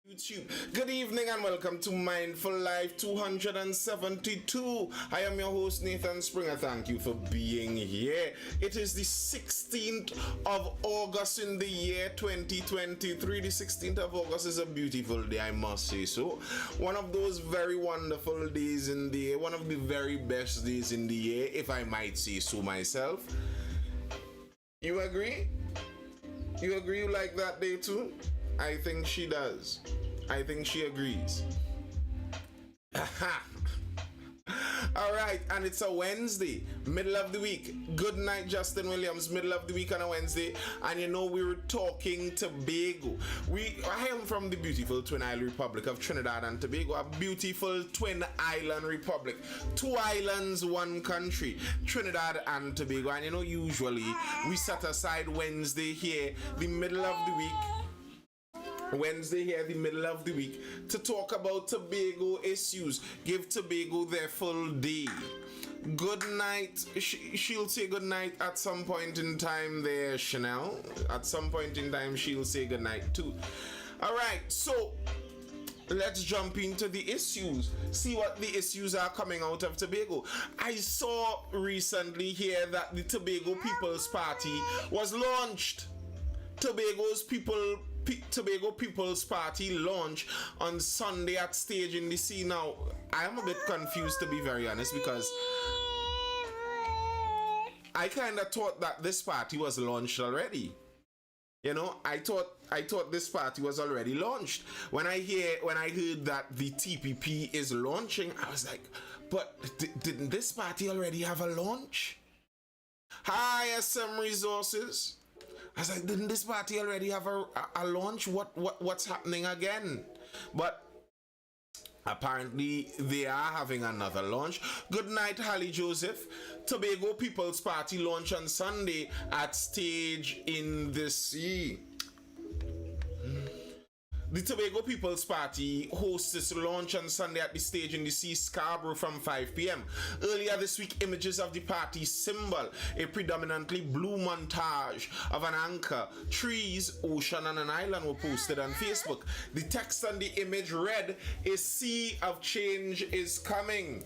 YouTube. Good evening and welcome to Mindful Life 272. I am your host Nathan Springer. Thank you for being here. It is the 16th of August in the year 2023. The 16th of August is a beautiful day, I must say so. One of those very wonderful days in the year, one of the very best days in the year, if I might say so myself. You agree? You agree you like that day too? I think she does. I think she agrees. All right, and it's a Wednesday, middle of the week. Good night, Justin Williams. Middle of the week on a Wednesday, and you know we were talking Tobago. I am from the beautiful Twin Island Republic of Trinidad and Tobago, a beautiful Twin Island Republic. 2 islands, 1 country, Trinidad and Tobago. And you know, usually we set aside Wednesday here, the middle of the week. Wednesday here, the middle of the week, to talk about Tobago issues. Give Tobago their full day. Good night. She'll say good night at some point in time there, Chanel. At some point in time, she'll say good night too. All right, so let's jump into the issues. See what the issues are coming out of Tobago. I saw recently here that the Tobago People's Party was launched. Tobago People's Party launch on Sunday at Stage in the Sea. Now, I am a bit confused, to be very honest, because I kind of thought that this party was launched already. You know, I thought this party was already launched. When I heard that the TPP is launching, I was like, but didn't this party already have a launch? Hi, SM Resources. I was like, didn't this party already have a launch? What's happening again? But apparently they are having another launch. Good night, Hallie Joseph. Tobago People's Party launch on Sunday at Stage in the Sea. The Tobago People's Party hosts its launch on Sunday at the Stage in the Sea, Scarborough from 5 p.m. Earlier this week, images of the party symbol, a predominantly blue montage of an anchor, trees, ocean, and an island were posted on Facebook. The text on the image read, "A sea of change is coming."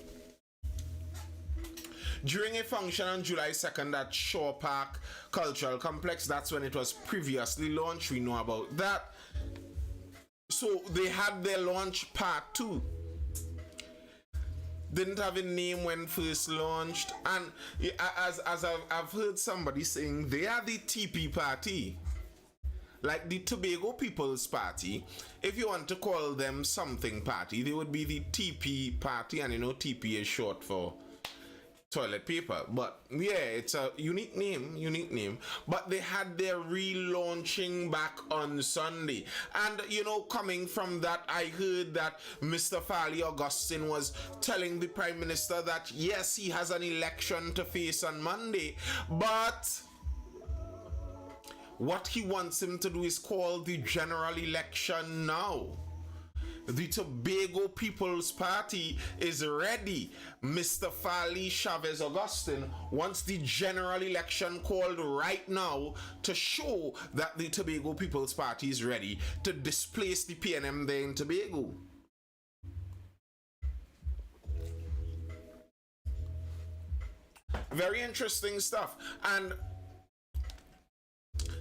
During a function on July 2nd at Shore Park Cultural Complex, that's when it was previously launched, we know about that. So they had their launch part 2. Didn't have a name when first launched, and as I've heard somebody saying, they are the TP party, like the Tobago People's Party. If you want to call them something party, they would be the TP party, and you know TP is short for toilet paper. But yeah, it's a unique name. But they had their relaunching back on Sunday, and you know, coming from that, I heard that Mr. Farley Augustine was telling the Prime Minister that yes, he has an election to face on Monday, but what he wants him to do is call the general election now. The Tobago People's Party is ready. Mr. Farley Chavez Augustine wants the general election called right now to show that the Tobago People's Party is ready to displace the PNM there in Tobago. Very interesting stuff. And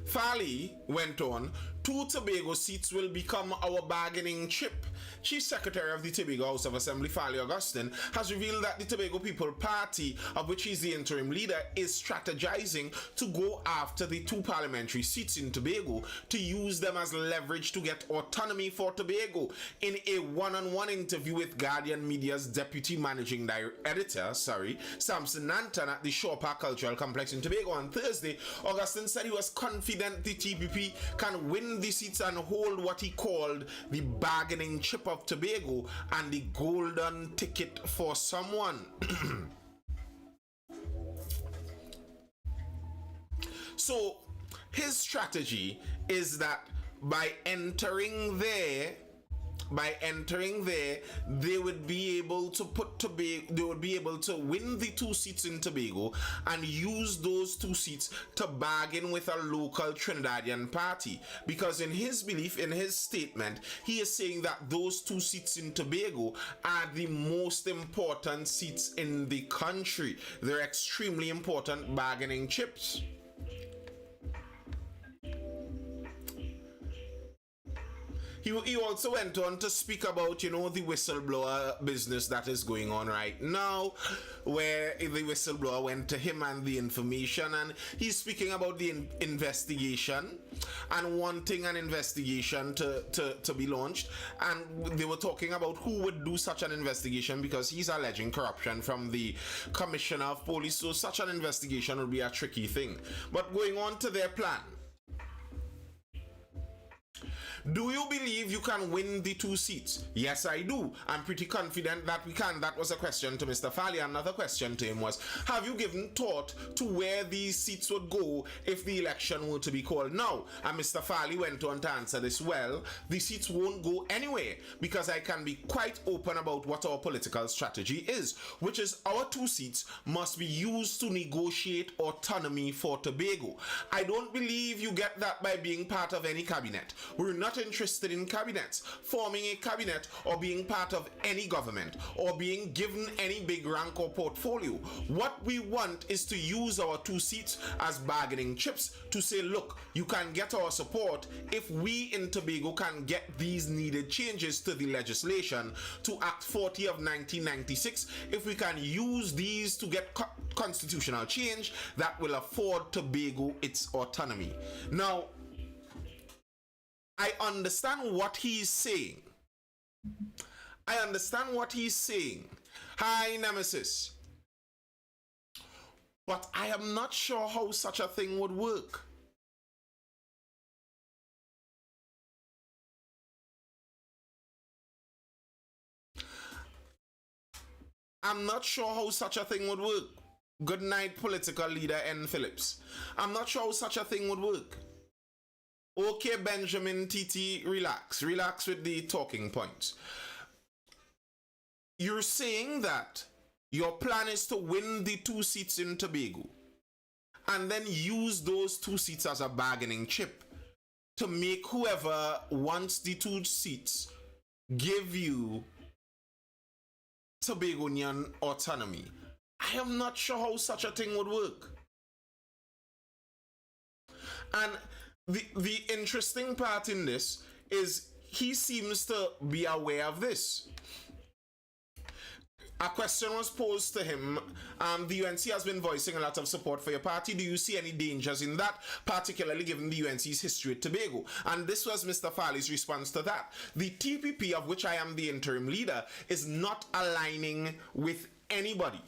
Farley went on, 2 Tobago seats will become our bargaining chip. Chief Secretary of the Tobago House of Assembly, Farley Augustine, has revealed that the Tobago People Party, of which he is the interim leader, is strategizing to go after the 2 parliamentary seats in Tobago to use them as leverage to get autonomy for Tobago. In a one-on-one interview with Guardian Media's deputy managing editor, Samson Nanton at the Shore Park Cultural Complex in Tobago on Thursday, Augustine said he was confident the TPP can win the seats and hold what he called the bargaining chip of Tobago and the golden ticket for someone. So his strategy is that by entering there by entering there, they would be able to they would be able to win the 2 seats in Tobago and use those 2 seats to bargain with a local Trinidadian party. Because in his belief, in his statement, he is saying that those 2 seats in Tobago are the most important seats in the country. They're extremely important bargaining chips. He also went on to speak about, the whistleblower business that is going on right now, where the whistleblower went to him and the information, and he's speaking about the investigation and wanting an investigation to be launched. And they were talking about who would do such an investigation, because he's alleging corruption from the commissioner of police, so such an investigation would be a tricky thing. But going on to their plan. Do you believe you can win the 2 seats? Yes, I do. I'm pretty confident that we can. That was a question to Mr. Fali. Another question to him was, have you given thought to where these seats would go if the election were to be called now? And Mr. Fali went on to answer this, well, the seats won't go anywhere, because I can be quite open about what our political strategy is, which is our 2 seats must be used to negotiate autonomy for Tobago. I don't believe you get that by being part of any cabinet. We're not interested in cabinets, forming a cabinet, or being part of any government, or being given any big rank or portfolio. What we want is to use our 2 seats as bargaining chips to say, look, you can get our support if we in Tobago can get these needed changes to the legislation to Act 40 of 1996. If we can use these to get constitutional change that will afford Tobago its autonomy. Now, I understand what he's saying. I understand what he's saying. Hi, Nemesis. But I am not sure how such a thing would work. I'm not sure how such a thing would work. Good night, political leader N. Phillips. I'm not sure how such a thing would work. Okay, Benjamin TT, relax. Relax with the talking points. You're saying that your plan is to win the 2 seats in Tobago and then use those 2 seats as a bargaining chip to make whoever wants the 2 seats give you Tobagonian autonomy. I am not sure how such a thing would work. And the interesting part in this is he seems to be aware of this. A question was posed to him. The UNC has been voicing a lot of support for your party. Do you see any dangers in that, particularly given the UNC's history at Tobago? And this was Mr. Fali's response to that. The TPP, of which I am the interim leader, is not aligning with anybody.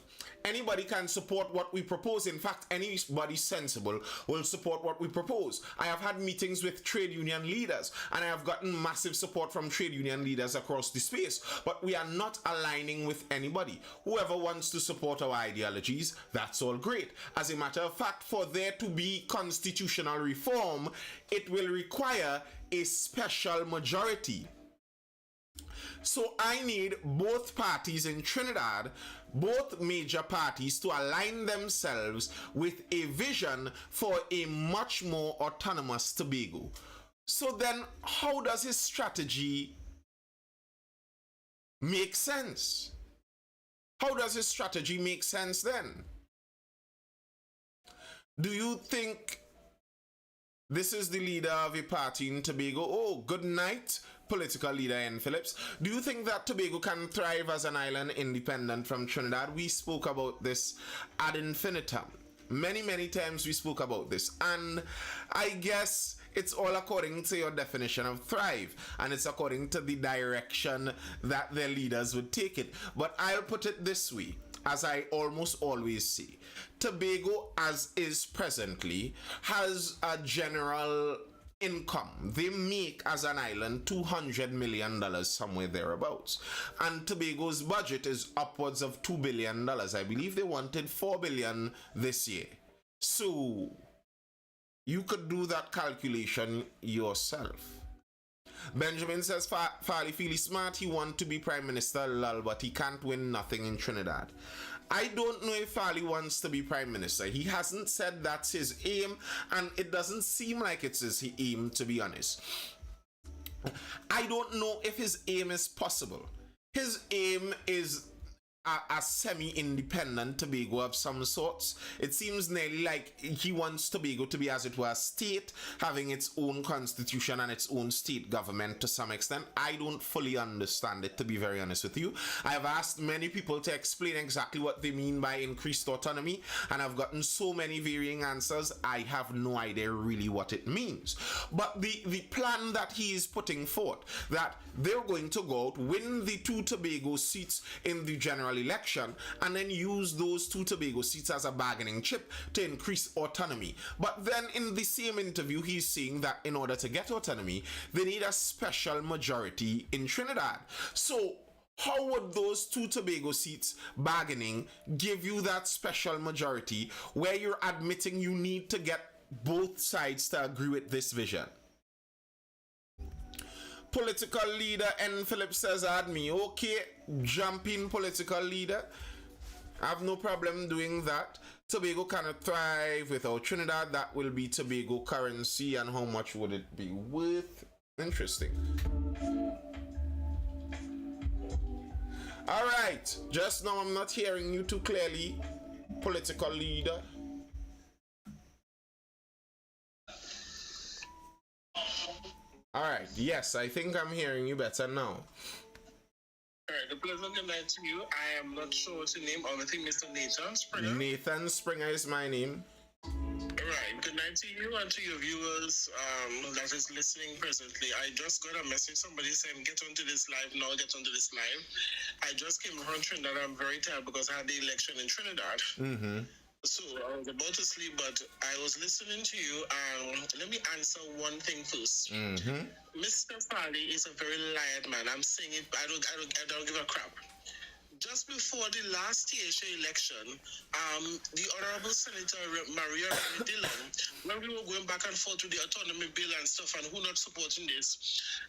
Anybody can support what we propose. In fact, anybody sensible will support what we propose. I have had meetings with trade union leaders, and I have gotten massive support from trade union leaders across the space, but we are not aligning with anybody. Whoever wants to support our ideologies, that's all great. As a matter of fact, for there to be constitutional reform, it will require a special majority. So I need both parties in Trinidad, both major parties, to align themselves with a vision for a much more autonomous Tobago. So then, how does his strategy make sense? How does his strategy make sense then? Do you think this is the leader of a party in Tobago? Oh, good night, political leader N. Phillips. Do you think that Tobago can thrive as an island independent from Trinidad? We spoke about this ad infinitum. Many times we spoke about this. And I guess it's all according to your definition of thrive. And it's according to the direction that their leaders would take it. But I'll put it this way, as I almost always say. Tobago, as is presently, has a general income. They make as an island $200 million, somewhere thereabouts. And Tobago's budget is upwards of $2 billion. I believe they wanted $4 billion this year. So you could do that calculation yourself. Benjamin says Farley feel he's smart, he want to be prime minister, lol, but he can't win nothing in Trinidad. I don't know if Farley wants to be prime minister. He hasn't said that's his aim, and it doesn't seem like it's his aim, to be honest. I don't know if his aim is possible. His aim is a semi-independent Tobago of some sorts. It seems nearly like he wants Tobago to be, as it were, a state, having its own constitution and its own state government to some extent. I don't fully understand it, to be very honest with you. I have asked many people to explain exactly what they mean by increased autonomy, and I've gotten so many varying answers, I have no idea really what it means. But the plan that he is putting forth, that they're going to go out, win the 2 Tobago seats in the general election, and then use those 2 Tobago seats as a bargaining chip to increase autonomy. But then in the same interview, he's saying that in order to get autonomy, they need a special majority in Trinidad. So how would those 2 Tobago seats bargaining give you that special majority where you're admitting you need to get both sides to agree with this vision? Political leader N. Phillips says, add me. Okay, jump in, political leader. I have no problem doing that. Tobago cannot thrive without Trinidad. That will be Tobago currency, and how much would it be worth? Interesting. All right, just now I'm not hearing you too clearly, political leader. All right, yes, I think I'm hearing you better now. All right, a pleasant good night to you. I am not sure what's your name. I think Mr. Nathan Springer. Nathan Springer is my name. All right, good night to you and to your viewers that is listening presently. I just got a message, somebody saying, get onto this live now, get onto this live. I just came from Trinidad. I'm very tired because I had the election in Trinidad. Mm-hmm. So I was about to sleep, but I was listening to you, and let me answer one thing first. Mm-hmm. Mr. Farley is a very light man. I'm saying it. I don't give a crap. Just before the last THA election, the Honorable Senator Maria Dillon, when we were going back and forth with the autonomy bill and stuff, and who not supporting this,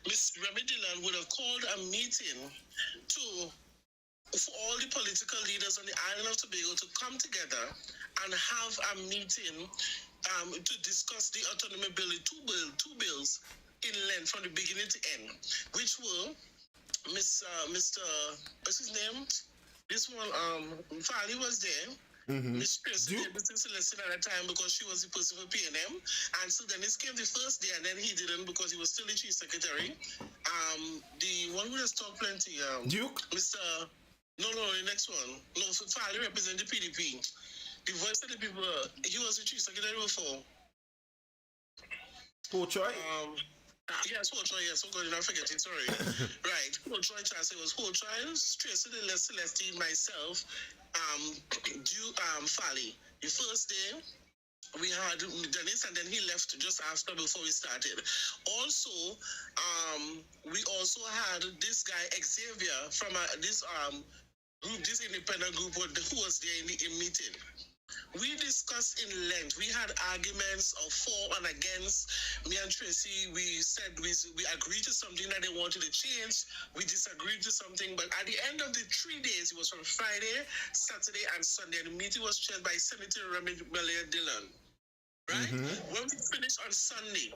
Ms. Remy Dillon would have called a meeting for all the political leaders on the island of Tobago to come together and have a meeting to discuss the autonomy bill, two bills in length from the beginning to end, which were Mr. What's his name? This one, Farley was there. Mm-hmm. Miss Tracy did Celestine at the time because she was the person for PNM, and so then it came the first day, and then he didn't because he was still the chief secretary. The one who has talked plenty, Duke, Mr. No, the next one. No, Farley represent the PDP. The voice of the people. He was the chief secretary before. Troy? Yes, Troy. Yes, oh God, did I forget it? Sorry. Right. Troy Chance. It was Troy, Tracy, Celestine, myself, Farley. The first day, we had Dennis, and then he left just after, before we started. Also, we also had this guy Xavier from this group, this independent group who was there in the meeting. We discussed in length. We had arguments of for and against. Me and Tracy, we said we agreed to something that they wanted to change. We disagreed to something, but at the end of the 3 days, it was from Friday, Saturday, and Sunday. The meeting was chaired by Senator Remy Dillon. Right? Mm-hmm. When we finished on Sunday,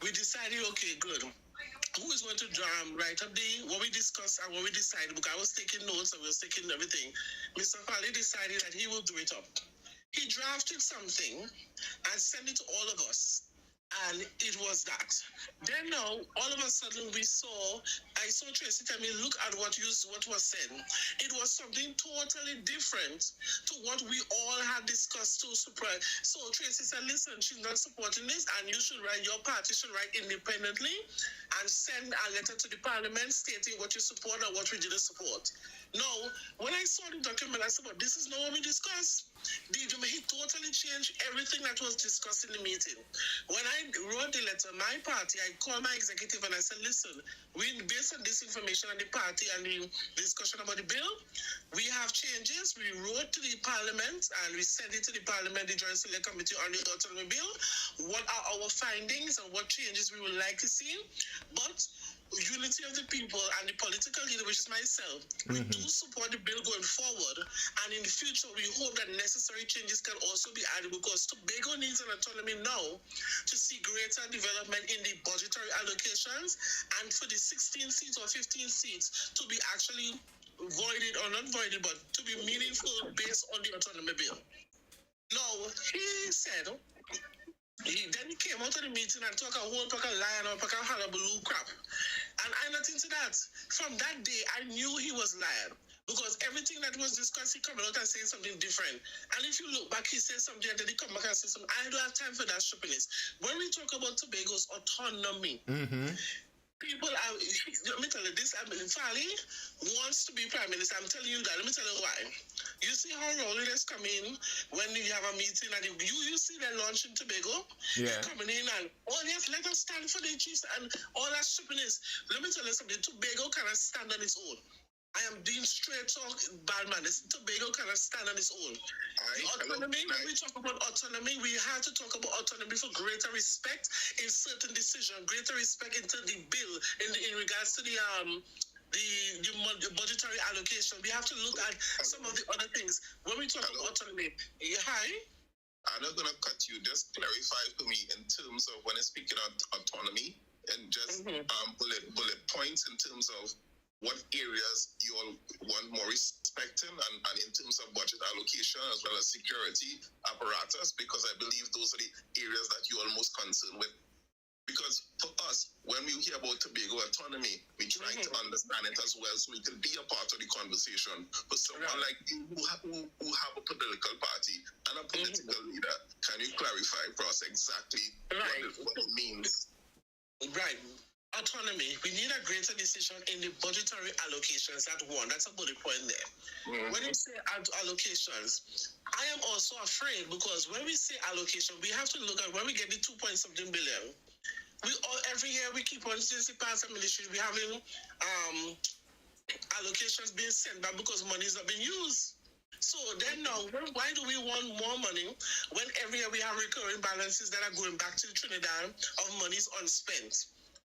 we decided, okay, good. Who is going to write up what we discussed and what we decided? Because I was taking notes and we was taking everything. Mr. Farley decided that he will do it up. He drafted something and sent it to all of us. And it was that. Then now, all of a sudden, I saw Tracy tell me, look at what was said. It was something totally different to what we all had discussed to surprise. So Tracy said, listen, she's not supporting this, and your party should write independently and send a letter to the parliament stating what you support or what we didn't support. Now, when I saw the document, I said, but this is not what we discussed. He totally changed change everything that was discussed in the meeting. When I wrote the letter, my party, I called my executive and I said, listen, based on this information and the party and the discussion about the bill, we have changes. We wrote to the parliament and we sent it to the parliament, the Joint Select Committee on the Autonomy Bill. What are our findings and what changes we would like to see? But unity of the people and the political leader, which is myself, we do support the bill going forward. And in the future, we hope that necessary changes can also be added because Tobago needs an autonomy now to see greater development in the budgetary allocations and for the 16 seats or 15 seats to be actually voided or not voided, but to be meaningful based on the autonomy bill. Now, he said, then he came out of the meeting and talk a whole pack of lion or pack of hullabaloo crap. And I nothing to that. From that day, I knew he was lying. Because everything that was discussed, he come out and say something different. And if you look back, he says something and then he come back and say something. I don't have time for that stupidness. When we talk about Tobago's autonomy, people are, let me tell you this, Fali wants to be prime minister. I'm telling you that. Let me tell you why. You see how Rowley is coming when you have a meeting and you see the launch in Tobago? Yeah. Coming in and, oh yes, let us stand for the chiefs and all that stupidness. Let me tell you something. Tobago cannot stand on its own. I am doing straight talk, bad man. Tobago cannot stand on its own. Autonomy, when we talk about autonomy, we have to talk about autonomy for greater respect in certain decisions, greater respect into the bill in regards to the budgetary allocation. We have to look at some of the other things. When we talk about autonomy, hi? I'm not going to cut you. Just clarify for me in terms of when I'm speaking of autonomy and just bullet points in terms of what areas you all want more respect in and in terms of budget allocation as well as security apparatus, because I believe those are the areas that you are most concerned with. Because for us, when we hear about Tobago autonomy, we try to understand it as well so we can be a part of the conversation. For someone like you who have a political party and a political leader, can you clarify for us exactly what it means? Right. Autonomy. We need a greater decision in the budgetary allocations. That's a bullet point there. When you say allocations, I am also afraid because when we say allocation, we have to look at when we get the 2 point something billion. Every year we keep on since the past administration, we having allocations being sent back because money is not being used. So then now, why do we want more money when every year we have recurring balances that are going back to Trinidad of monies unspent?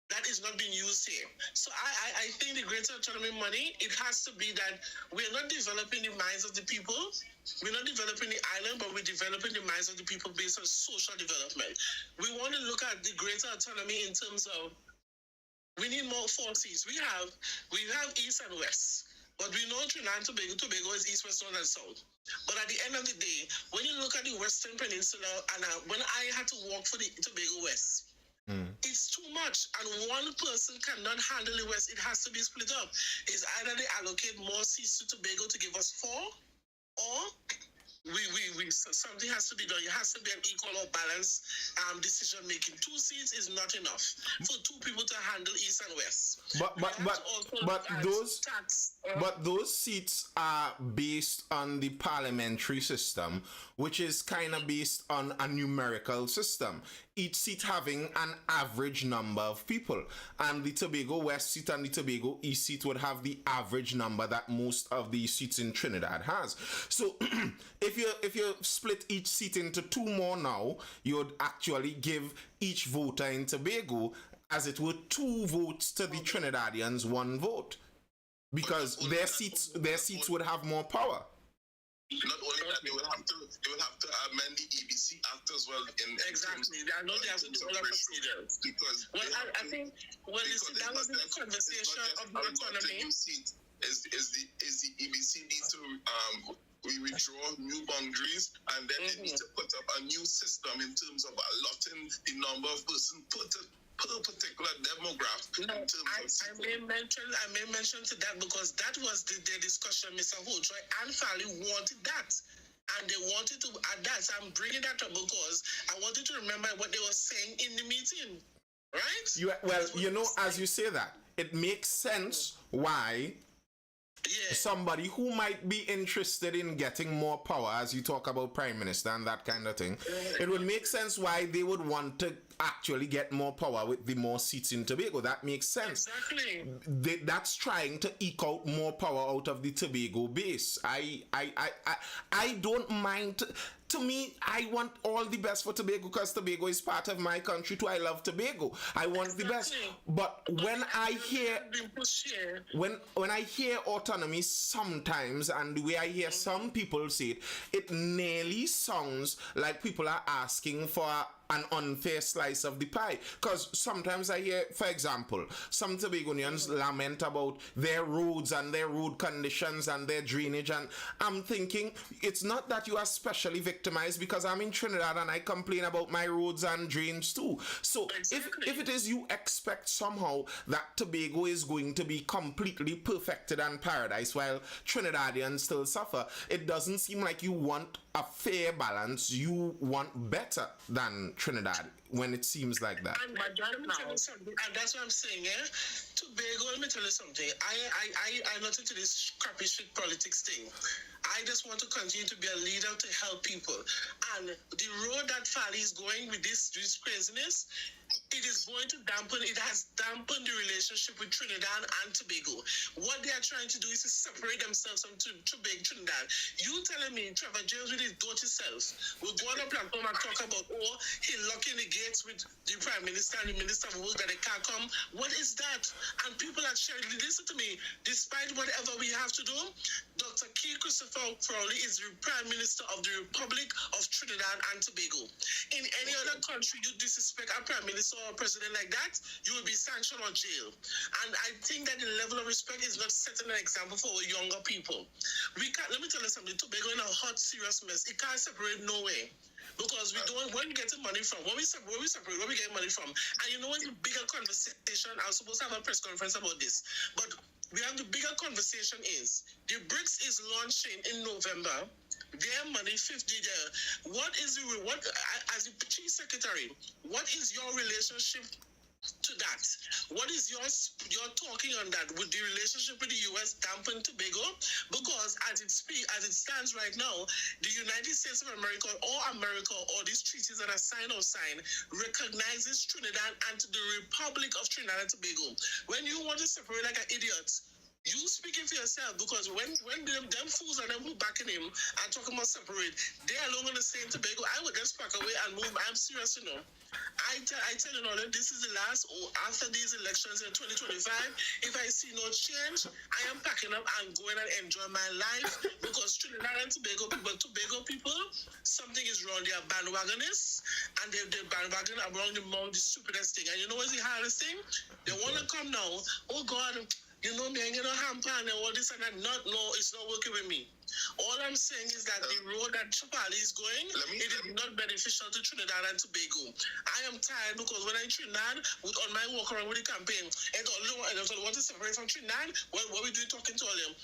That is not being used here. So I think the greater autonomy money, it has to be that we're not developing the minds of the people. We're not developing the island, but we're developing the minds of the people based on social development. We want to look at the greater autonomy in terms of we need more forces. We have East and West. But we know Trinidad and Tobago is East, West, North, and South. But at the end of the day, when you look at the Western Peninsula, and when I had to walk for the Tobago West, it's too much, and one person cannot handle the West. It has to be split up. It's either they allocate more seats to Tobago to give us 4, or something has to be done. It has to be an equal or balanced decision making. 2 seats is not enough for 2 people to handle East and West. But those seats are based on the parliamentary system, which is kind of based on a numerical system. Each seat having an average number of people, and the Tobago West seat and the Tobago East seat would have the average number that most of the seats in Trinidad has. So if you split each seat into 2 more now, you'd actually give each voter in Tobago, as it were, 2 votes to the Trinidadians, 1 vote, because their seats would have more power. Not only that, they will have to amend the EBC Act as well. Exactly. I know they have to do all the procedures. Because I think that was the conversation of the autonomy. Is the EBC need to we withdraw new boundaries, and then they need to put up a new system in terms of allotting the number of persons per particular demographic. No, I may mention to that because that was the discussion Mr. Holtroy and Fally wanted that. And they wanted to add that. So I'm bringing that up because I wanted to remember what they were saying in the meeting. Right? As you say that, it makes sense why Yeah. somebody who might be interested in getting more power, as you talk about prime minister and that kind of thing, it would make sense why they would want to actually get more power with the more seats in Tobago. That makes sense. Exactly. That's trying to eke out more power out of the Tobago base. I don't mind. To me, I want all the best for Tobago because Tobago is part of my country too. I love Tobago. I want the best. But when I hear when I hear autonomy sometimes, and the way I hear some people say it, it nearly sounds like people are asking for an unfair slice of the pie. Because sometimes I hear, for example, some Tobagonians lament about their roads and their road conditions and their drainage, and I'm thinking it's not that you are specially victimized, because I'm in Trinidad and I complain about my roads and drains too. So if it is you expect somehow that Tobago is going to be completely perfected and paradise while Trinidadians still suffer, it doesn't seem like you want a fair balance. You want better than Trinidad when it seems like that. And that's what I'm saying, yeah? Tobago, let me tell you something. I'm not into this crappy shit politics thing. I just want to continue to be a leader to help people. And the road that Fali is going with this craziness, it is going to dampen, it has dampened the relationship with Trinidad and Tobago. What they are trying to do is to separate themselves from Tobago, Trinidad. You telling me Trevor James with his dirty self will go on a platform and talk about, oh, he locking the gates with the Prime Minister and the Minister of Work that they can't come. What is that? And people are sharing, listen to me, despite whatever we have to do, Dr. Keith Christopher Crowley is the Prime Minister of the Republic of Trinidad and Tobago. In any other country, you disrespect a Prime Minister or a President like that, you will be sanctioned or jailed. And I think that the level of respect is not setting an example for younger people. We can't, let me tell you something, Tobago in a hot, serious mess. It can't separate no way. Because we don't, where we getting money from? Where we get money from? And you know what's the bigger conversation? I was supposed to have a press conference about this. But we have the bigger conversation is, the BRICS is launching in November. Their money, 50 there. What is the, what, as the Chief Secretary, what is your relationship to that? What is your talking on that? Would the relationship with the U.S. dampen Tobago? Because as it stands right now, the United States of America or these treaties that are signed recognizes Trinidad and the Republic of Trinidad and Tobago. When you want to separate like an idiot, you speaking for yourself, because when them fools and them who backing him and talking about separate, they are alone on the same Tobago. I would just pack away and move. I'm serious, you know. I tell you now that this is the last, or after these elections in 2025, if I see no change, I am packing up and going and enjoy my life, because Trinidad and Tobago people, something is wrong. They are bandwagonists, and they're bandwagon around the stupidest thing. And you know what's the hardest thing? They want to come now, oh God, you know me, I'm going to hamper and all this and that. No, it's not working with me. All I'm saying is that the road that Chapali is going, it is not beneficial to Trinidad and Tobago. I am tired, because when I'm in Trinidad, on my walk around with the campaign, and all want to separate from Trinidad, what we doing talking to all them?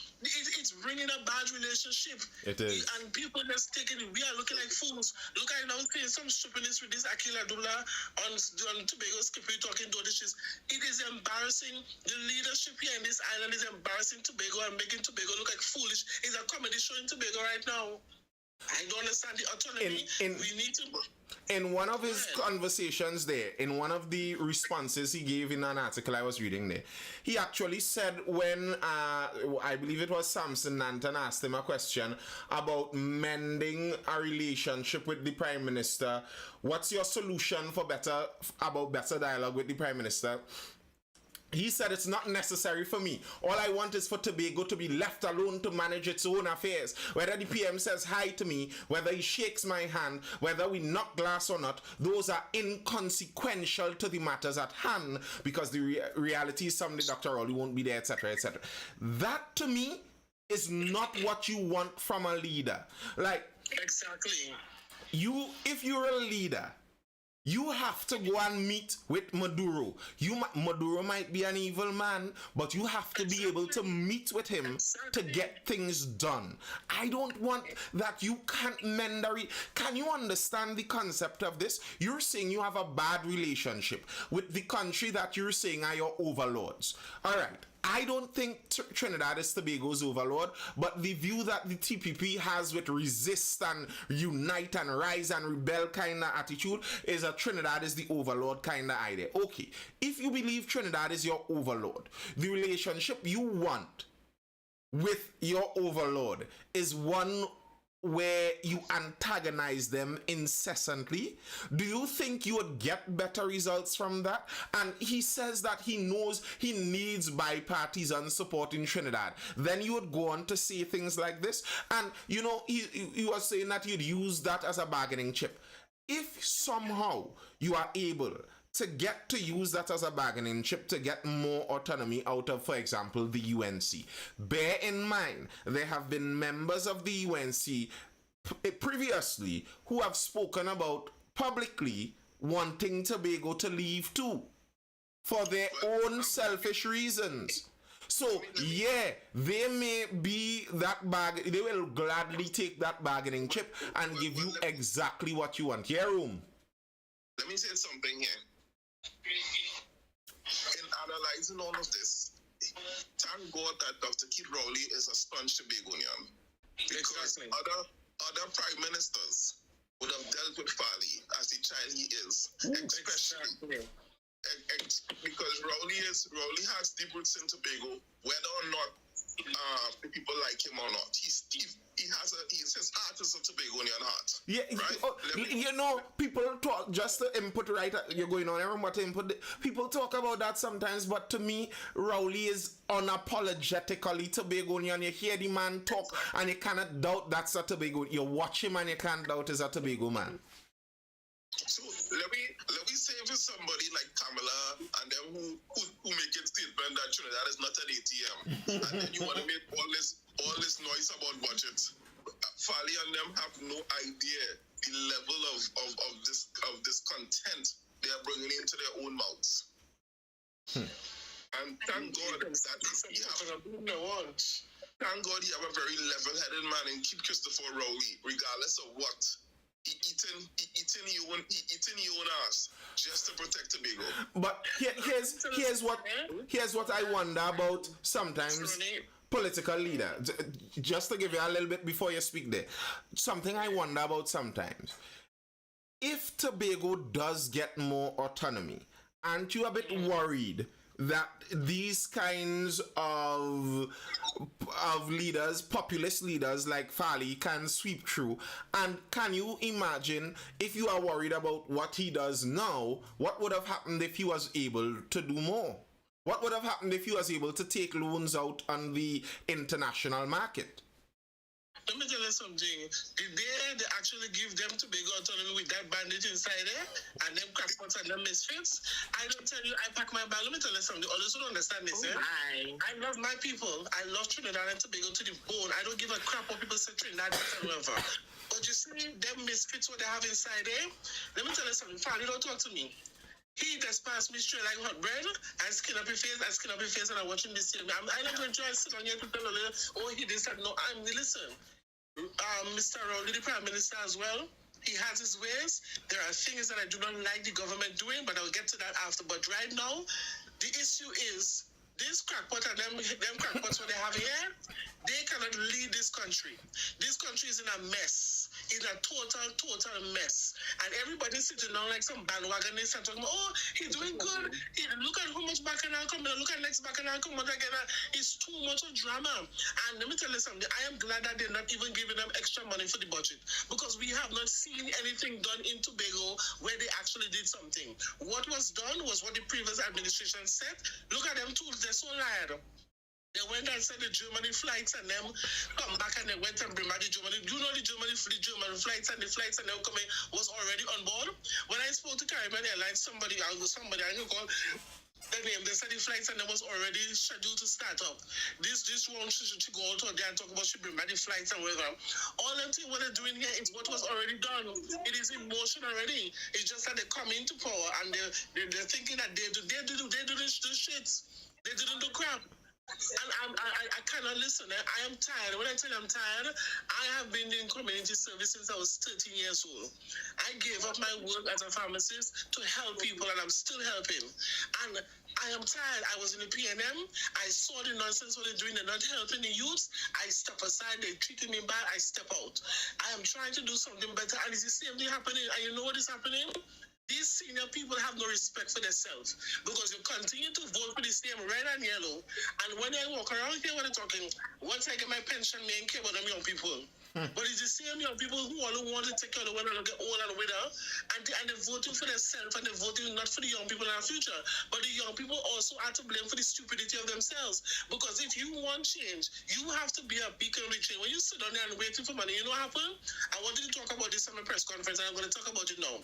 It's bringing a bad relationship. It is. And people just taking it. We are looking like fools. Look, I now saying some stupidness with this Akila Dula on Tobago Skippy talking to dishes. It is embarrassing. The leadership here in this island is embarrassing Tobago and making Tobago look like foolish. It's a comedy show in Tobago right now. I don't understand the autonomy. We need to. In one of his conversations there, in one of the responses he gave in an article I was reading there, he actually said when, I believe it was Samson Nanton asked him a question about mending a relationship with the Prime Minister, what's your solution for better dialogue with the Prime Minister? He said it's not necessary for me. All I want is for Tobago to be left alone to manage its own affairs. Whether the PM says hi to me, whether he shakes my hand, whether we knock glass or not, those are inconsequential to the matters at hand, because the reality is someday Dr. Rowley won't be there, etc., etc. That to me is not what you want from a leader. Like, exactly. If you're a leader, you have to go and meet with Maduro. Maduro might be an evil man, but you have to be able to meet with him to get things done. I don't want that you can't mend Can you understand the concept of this? You're saying you have a bad relationship with the country that you're saying are your overlords. All right. I don't think Trinidad is Tobago's overlord, but the view that the TPP has with resist and unite and rise and rebel kind of attitude is that Trinidad is the overlord kind of idea. Okay, if you believe Trinidad is your overlord, the relationship you want with your overlord is one where you antagonize them incessantly, do you think you would get better results from that? And he says that he knows he needs bipartisan support in Trinidad. Then you would go on to say things like this. And, you know, he was saying that you'd use that as a bargaining chip. If somehow you are able to get to use that as a bargaining chip to get more autonomy out of, for example, the UNC. Bear in mind, there have been members of the UNC previously who have spoken about publicly wanting Tobago to leave too, for their own selfish reasons. So, yeah, they may be that they will gladly take that bargaining chip and give you exactly what you want. Yeah, Room. Let me say something here. In analyzing all of this, thank God that Dr. Keith Rowley is a sponge Tobagonian. Because other prime ministers would have dealt with Farley as the child he is. Especially because Rowley has deep roots in Tobago, whether or not people like him or not. He says heart is a Tobagonian heart. Yeah, right? You know, people talk, just to input right, you're going on, I remember to input, people talk about that sometimes, but to me, Rowley is unapologetically Tobagonian. You hear the man talk, and you cannot doubt that's a Tobago. You watch him, and you can't doubt he's a Tobago man. So let me say for somebody like Kamala and them who make a statement that Trinidad is not an ATM, and then you want to make all this noise about budget. Farley and them have no idea the level of discontent they are bringing into their own mouths. And thank God that thank God you have a very level-headed man in Keith Christopher Rowley, regardless of what. He eating your own ass just to protect Tobago. But here's what I wonder about sometimes political leader. Just to give you a little bit before you speak there. Something I wonder about sometimes. If Tobago does get more autonomy, aren't you a bit worried that these kinds of leaders, populist leaders like Farley, can sweep through? And can you imagine, if you are worried about what he does now, what would have happened if he was able to do more? What would have happened if he was able to take loans out on the international market? Let me tell you something. The day they actually give them Tobago autonomy with that bandit inside there, and them crackpots and them misfits, I don't tell you, I pack my bag. Let me tell you something. All those who don't understand this, I love my people. I love Trinidad and Tobago to the bone. I don't give a crap what people say Trinidad and whatever. But you see, them misfits what they have inside there, let me tell you something. Farley, don't talk to me. He just passed me straight like hot bread. I skin up his face, and I'm watching this thing. I'm not going to try to sit on here to tell you, oh, he did that. No, listen. Mr. Rowley, the Prime Minister as well, he has his ways. There are things that I do not like the government doing, but I'll get to that after. But right now, the issue is this crackpot and them crackpots what they have here, they cannot lead this country. This country is in a mess. It's a total mess. And everybody's sitting down like some bandwagonists and talking about, oh, he's doing good. Look at how much bacchanal coming. Look at next bacchanal coming again. It's too much of drama. And let me tell you something. I am glad that they're not even giving them extra money for the budget, because we have not seen anything done in Tobago where they actually did something. What was done was what the previous administration said. Look at them tools. They're so liar. They went and sent the Germany flights and them come back and they went and bring back the Germany. Do you know the German flights and the flights and them coming was already on board? When I spoke to Caribbean Airlines, somebody I knew called the name, they said the flights and them was already scheduled to start up. This one should go out there and talk about she bring back the flights and whatever. All them thing what they're doing here is what was already done. It is in motion already. It's just that they come into power and they're thinking that they do the shits. They didn't do crap. And I cannot listen. I am tired. When I tell you I'm tired, I have been in community service since I was 13 years old. I gave up my work as a pharmacist to help people, and I'm still helping. And I am tired. I was in the PNM. I saw the nonsense what they're doing. They're not helping the youth. I step aside. They treated me bad. I step out. I am trying to do something better, and it's the same thing happening. And you know what is happening? These senior people have no respect for themselves because you continue to vote for the same red and yellow. And when I walk around here when they're talking, once I get my pension, me ain't care about them young people. But it's the same young people who only want to take care of the one and get old and widow, and they're voting for themselves, and they're voting not for the young people in our future. But the young people also are to blame for the stupidity of themselves. Because if you want change, you have to be a beacon of the change. When you sit down there and waiting for money, you know what happened? I wanted to talk about this at my press conference, and I'm going to talk about it now.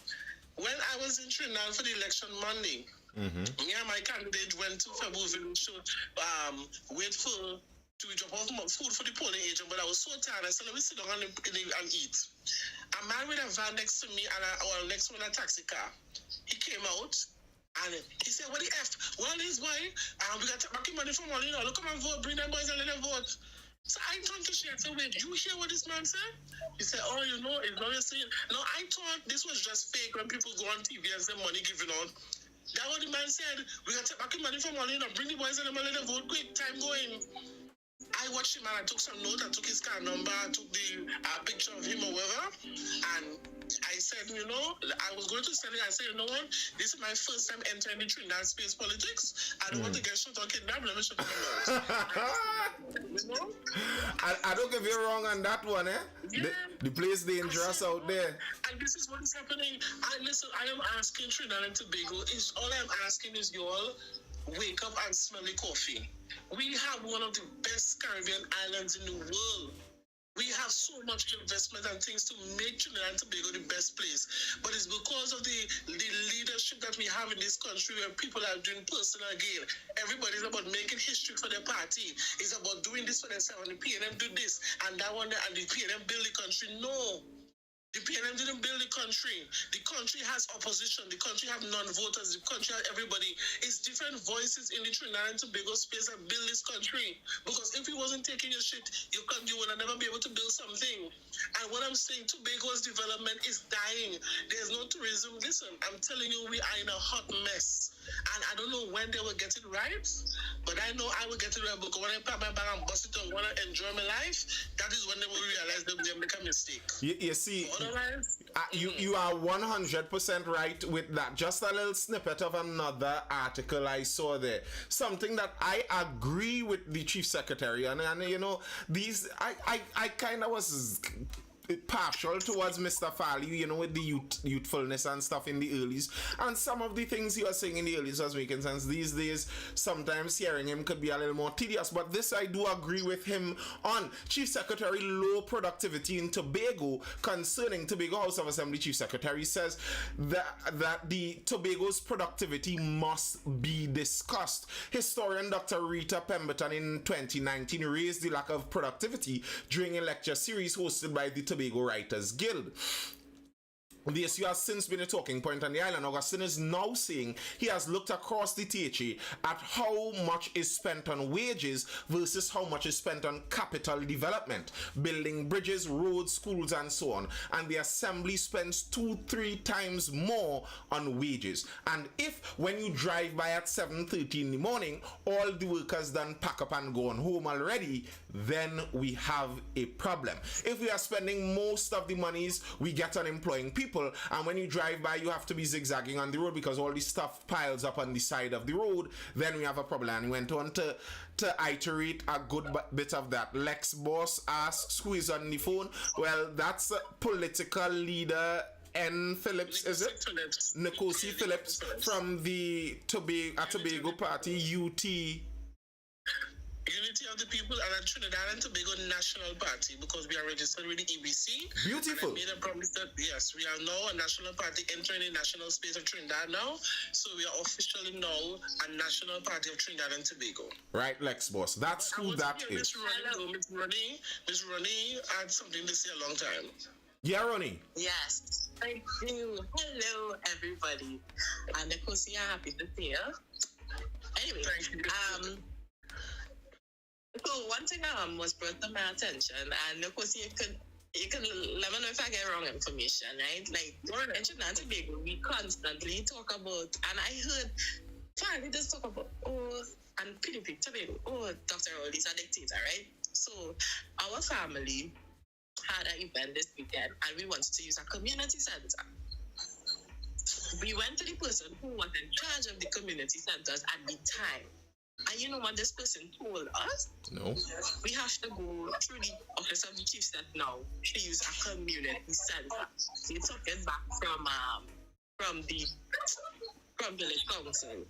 When I was in Trinidad for the election Monday, me and my candidate went to Fabu Village to wait for to drop off food for the polling agent, but I was so tired. I said, let me sit down and eat. A man with a van next to me or next to a taxi car. He came out and he said, what the F? Well, this boy, we got to take back the money from all, look at my vote, bring them boys and let them vote. So I turned to Shay and said, wait, you hear what this man said? He said, oh, it's not you're saying. No, I thought this was just fake when people go on TV and say money given out. That what the man said. We got to take back the money from all, bring the boys and them and let them vote quick, time going. I watched him and I took some notes. I took his car number, I took the picture of him or whatever, and I said, I was going to tell him, I said, you know what, this is my first time entering the Trinidad space politics. I don't want to get shot or kidnapped. Let me shut my mouth. I don't give you wrong on that one, eh? Yeah. The place dangerous out there. And this is what is happening. I am asking Trinidad and Tobago, all I'm asking is you all wake up and smell the coffee. We have one of the best Caribbean islands in the world. We have so much investment and things to make Trinidad and Tobago the best place. But it's because of the leadership that we have in this country where people are doing personal gain. Everybody's about making history for their party. It's about doing this for themselves. And the PNM do this and that one, and the PNM build the country. No. The PNM didn't build the country. The country has opposition. The country have non-voters. The country has everybody. It's different voices in the Trinidad and Tobago space that build this country. Because if he wasn't taking your shit, you would never be able to build something. And what I'm saying, Tobago's development is dying. There's no tourism. Listen, I'm telling you, we are in a hot mess. And I don't know when they will get it right, but I know I will get it right because when I pack my bag and bust it and want to enjoy my life, that is when they will realize that they make a mistake. You see, you are 100% right with that. Just a little snippet of another article I saw there. Something that I agree with the chief secretary, and these I kind of was partial towards Mr. Farley, with the youthfulness and stuff in the earlies, and some of the things he was saying in the earlies was making sense. These days, sometimes hearing him could be a little more tedious, but this I do agree with him on. Chief Secretary, low productivity in Tobago. Concerning Tobago House of Assembly, Chief Secretary says that the Tobago's productivity must be discussed. Historian Dr. Rita Pemberton in 2019 raised the lack of productivity during a lecture series hosted by the Tobago Writers Guild. The issue has since been a talking point on the island. Augustine is now saying he has looked across the THA at how much is spent on wages versus how much is spent on capital development, building bridges, roads, schools, and so on. And the assembly spends 2-3 times more on wages. And if, when you drive by at 7:30 in the morning, all the workers done pack up and go on home already, then we have a problem. If we are spending most of the monies we get on employing people, and when you drive by you have to be zigzagging on the road because all this stuff piles up on the side of the road, then we have a problem. And he went on to iterate a good bit of that. Lex Boss asks who is on the phone. Well, that's political leader N. Phillips, is it? Nkosi Phillips from the Tobago Party, UT. Unity of the People and a Trinidad and Tobago National Party, because we are registered with the EBC. Beautiful. And I made a promise that, yes, we are now a national party entering the national space of Trinidad now. So we are officially now a national party of Trinidad and Tobago. Right, Lex Boss. That's who that is. Miss Ronnie had something to say a long time. Yeah, Ronnie. Yes, thank you. Hello, everybody. And of course, I'm happy to see you. Anyway, So one thing was brought to my attention, and of course you can let me know if I get wrong information, right? Like in Trinidad and Tobago, we constantly talk about, and I heard finally just talk about and PDP Tobago, Dr. Oli's a dictator, right? So our family had an event this weekend, and we wanted to use a community center. We went to the person who was in charge of the community centers at the time. And you know what this person told us? No. We have to go through the office of the chief stat now to use a community center. They took it back from village council.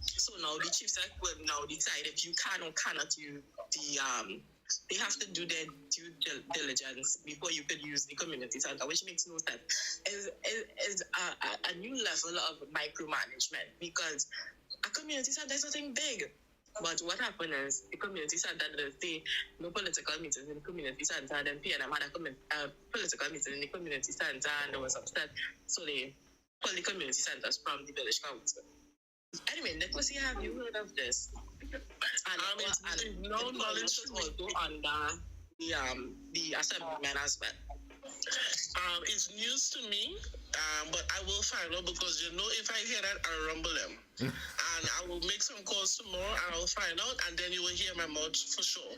So now the chief stat will now decide if you can or cannot use the they have to do their due diligence before you could use the community center, which makes no sense. Is a new level of micromanagement, because a community center is something big. But what happened is the community center did say no political meetings in the community center, and then PNM had a political meeting in the community center, and there was upset. So they pulled the community centers from the village council. Anyway, Nicholas, have you heard of this? And no knowledge is also under the assemblyman as well. It's news to me, but I will find out, because if I hear that, I'll rumble them. And I will make some calls tomorrow and I'll find out, and then you will hear my mouth for sure.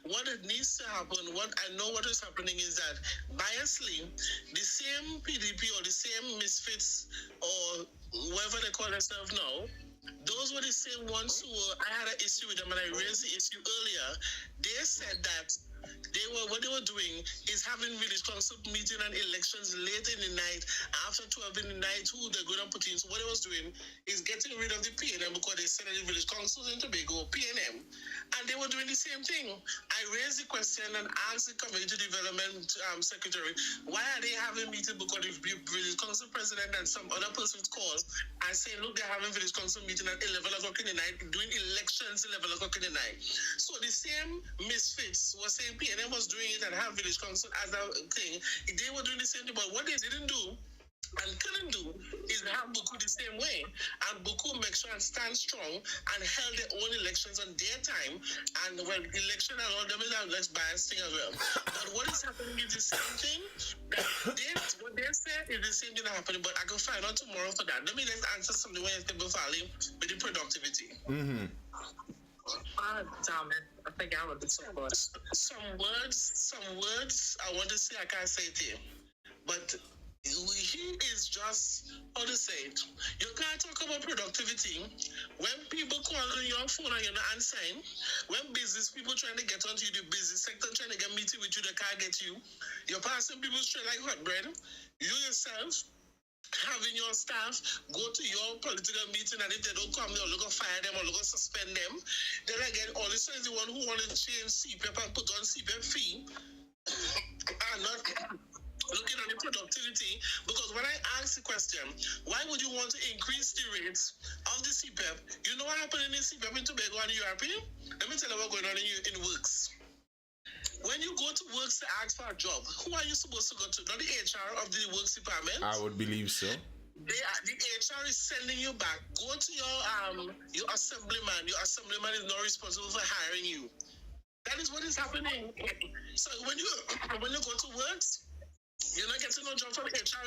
What it needs to happen, what I know what is happening is that biasly, the same PDP or the same misfits or whoever they call themselves now, those were the same ones who I had an issue with them, and I raised the issue earlier. They said that what they were doing is having village council meeting and elections late in the night, after 12 in the night, who they're going to put in. So what they was doing is getting rid of the PNM, because they said that the village councils in Tobago, PNM, and they were doing the same thing. I raised the question and asked the community development secretary, why are they having meeting? Because the village council president and some other persons called and say, look, they're having village council meeting at 11 o'clock in the night, doing elections 11 o'clock in the night. So the same misfits were saying PNM was doing it and have village council as a thing. They were doing the same thing, but what they didn't do and couldn't do is have Buku the same way. And Buku make sure and stand strong and held their own elections on their time. And when election and all them is a less biased thing as well. But what is happening is the same thing. That what they say is the same thing happening, but I can find out tomorrow for that. Let me just answer something when it's with the productivity. Mm-hmm. Damn it. I think I would be so good. Some words I want to say, I can't say it here. But he is just, how to say it, you can't talk about productivity when people call on your phone and you're not answering, when business people trying to get onto you, the business sector trying to get meeting with you, they can't get you. You're passing people straight like hot bread. You yourself having your staff go to your political meeting, and if they don't come, they'll look to fire them or look to suspend them. Then again, all this is the one who wanted to change CPAP and put on CPAP fee and not looking at the productivity. Because when I ask the question, why would you want to increase the rates of the CPAP? You know what happened in the CPAP in Tobago and Europe? Let me tell you what's going on in works. When you go to works to ask for a job, who are you supposed to go to? Not the HR of the works department? I would believe so. The HR is sending you back. Go to your assemblyman. Your assemblyman is not responsible for hiring you. That is what is happening. So when you go to works, you're not getting no job from HR,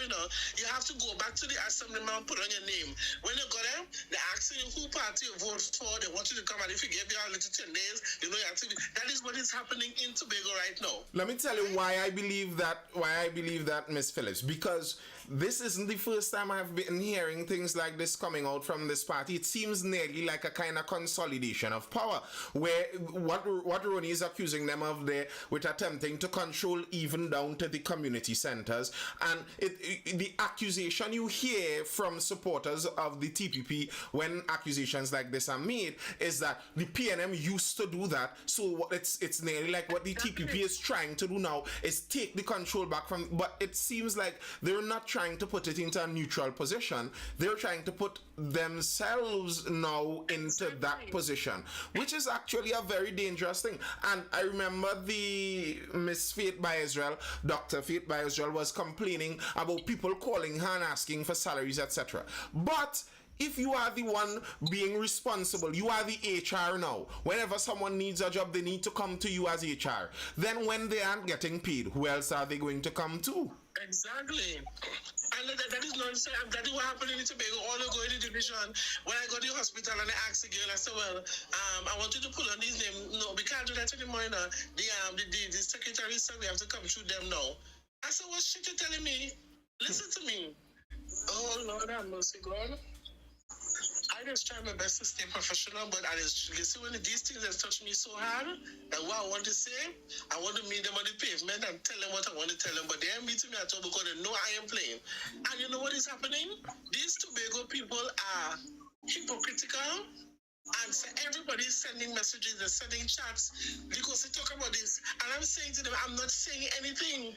You have to go back to the assemblyman, put on your name. When you go there, they're asking you who party you vote for. They want you to come, and if you give you a little 10 days, you have to. That is what is happening in Tobago right now. Let me tell you why I believe that, Miss Phillips, because this isn't the first time I've been hearing things like this coming out from this party. It seems nearly like a kind of consolidation of power, where what Ronnie is accusing them of there with attempting to control even down to the community centers, and the accusation you hear from supporters of the TPP when accusations like this are made is that the PNM used to do that, so it's nearly like what the TPP is trying to do now is take the control back from, but it seems like they're not trying to put it into a neutral position. They're trying to put themselves now into that position, which is actually a very dangerous thing. And I remember the Miss Faith by Israel, Dr. Faith by Israel, was complaining about people calling her and asking for salaries, etc. But if you are the one being responsible, you are the HR now. Whenever someone needs a job, they need to come to you as HR. Then when they aren't getting paid, who else are they going to come to? Exactly. And that is nonsense. That is what happened in Tobago. All the go in the division. When I go to the hospital and I ask the girl, I said, well, I want you to pull on these names. No, we can't do that anymore. Now. The secretary said we have to come through them now. I said, what shit you telling me? Listen to me. Oh, Lord have mercy, God. I just try my best to stay professional, but you see when these things have touched me so hard, that what I want to say, I want to meet them on the pavement and tell them what I want to tell them, but they ain't meeting me at all because they know I am playing. And you know what is happening? These Tobago people are hypocritical, and so everybody's sending messages, they're sending chats because they talk about this. And I'm saying to them, I'm not saying anything.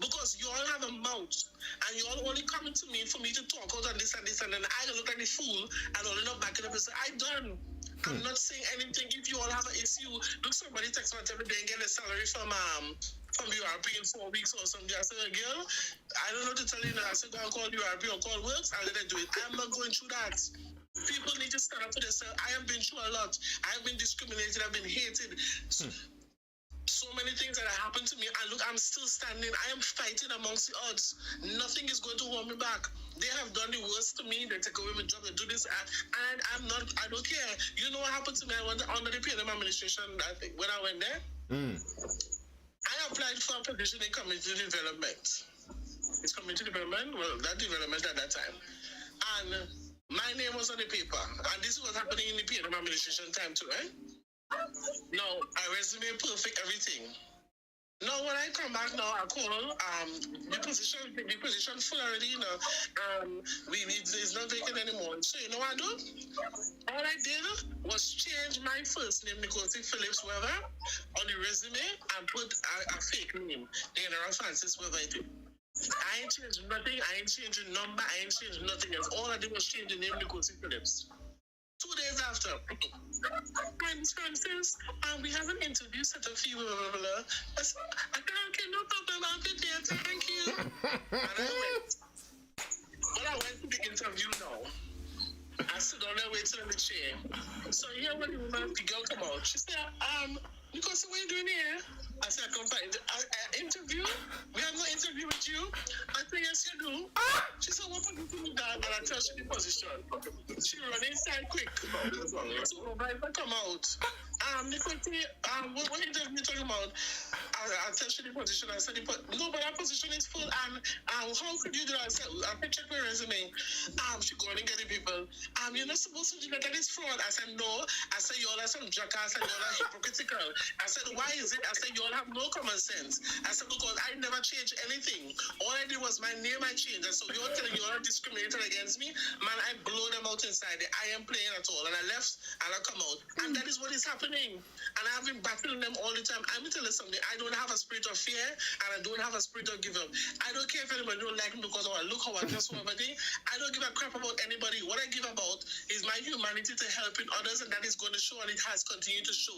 Because you all have a mouth and you all only coming to me for me to talk out on this and this, and then I look like a fool and all not back it up and say, I done. I'm not saying anything. If you all have an issue, look, somebody text me every day and get a salary from URP in 4 weeks or something. I said, girl, I don't know what to tell you now. I said, go and call URP or call Works and let them do it. I'm not going through that. People need to stand up for themselves. I have been through a lot. I've been discriminated. I've been hated. So many things that have happened to me, and look, I'm still standing. I am fighting amongst the odds. Nothing is going to hold me back. They have done the worst to me. They take away my job. They do this, and I don't care. You know what happened to me? I went under the PNM administration. I think when I went there, I applied for a position in community development. It's community development. Well, that development at that time, and my name was on the paper. And this is what's happening in the PNM administration time too, right? No, I resume perfect, everything. Now when I come back now, I call the position full already, you know. It's not vacant anymore. So you know what I do? All I did was change my first name, Nicosi Phillips Weather, on the resume and put a fake name, General Francis Weather. I ain't changed nothing. I ain't changed the number. I ain't changed nothing else. All I did was change the name, Nicosi Phillips. 2 days after, hi, Miss Francis, we have an interview set up for you, blah, blah, blah. I said, okay, no problem, I'll be there, thank you. And I went. When I went to the interview now, I stood on there waiting in the chair. So here when the girl come out, she said, Nicholas, what are you doing here? I said, I come for an interview. We have no interview with you. I said, yes, you do. She said, what are you doing that? And I tell she the position. She run inside quick. Supervisor come out. Nicholas, what interview you talking about? I tell she the position. I said, no, but that position is full. And how could you do that? I said, I can check my resume. She go and get the people. You're not supposed to do that. That is fraud. I said, no. I said, you all are some jackass and you all are hypocritical. I said, why is it? I said, you all have no common sense. I said, because I never changed anything. All I did was my name I changed. And so you're telling you all are discriminated against me? Man, I blow them out inside. I am playing at all. And I left and I come out. And that is what is happening. And I've been battling them all the time. I'm going to tell you something. I don't have a spirit of fear and I don't have a spirit of give up. I don't care if anybody don't like me because of how I look, how I dress, everything. I don't give a crap about anybody. What I give about is my humanity to helping others, and that is going to show, and it has continued to show.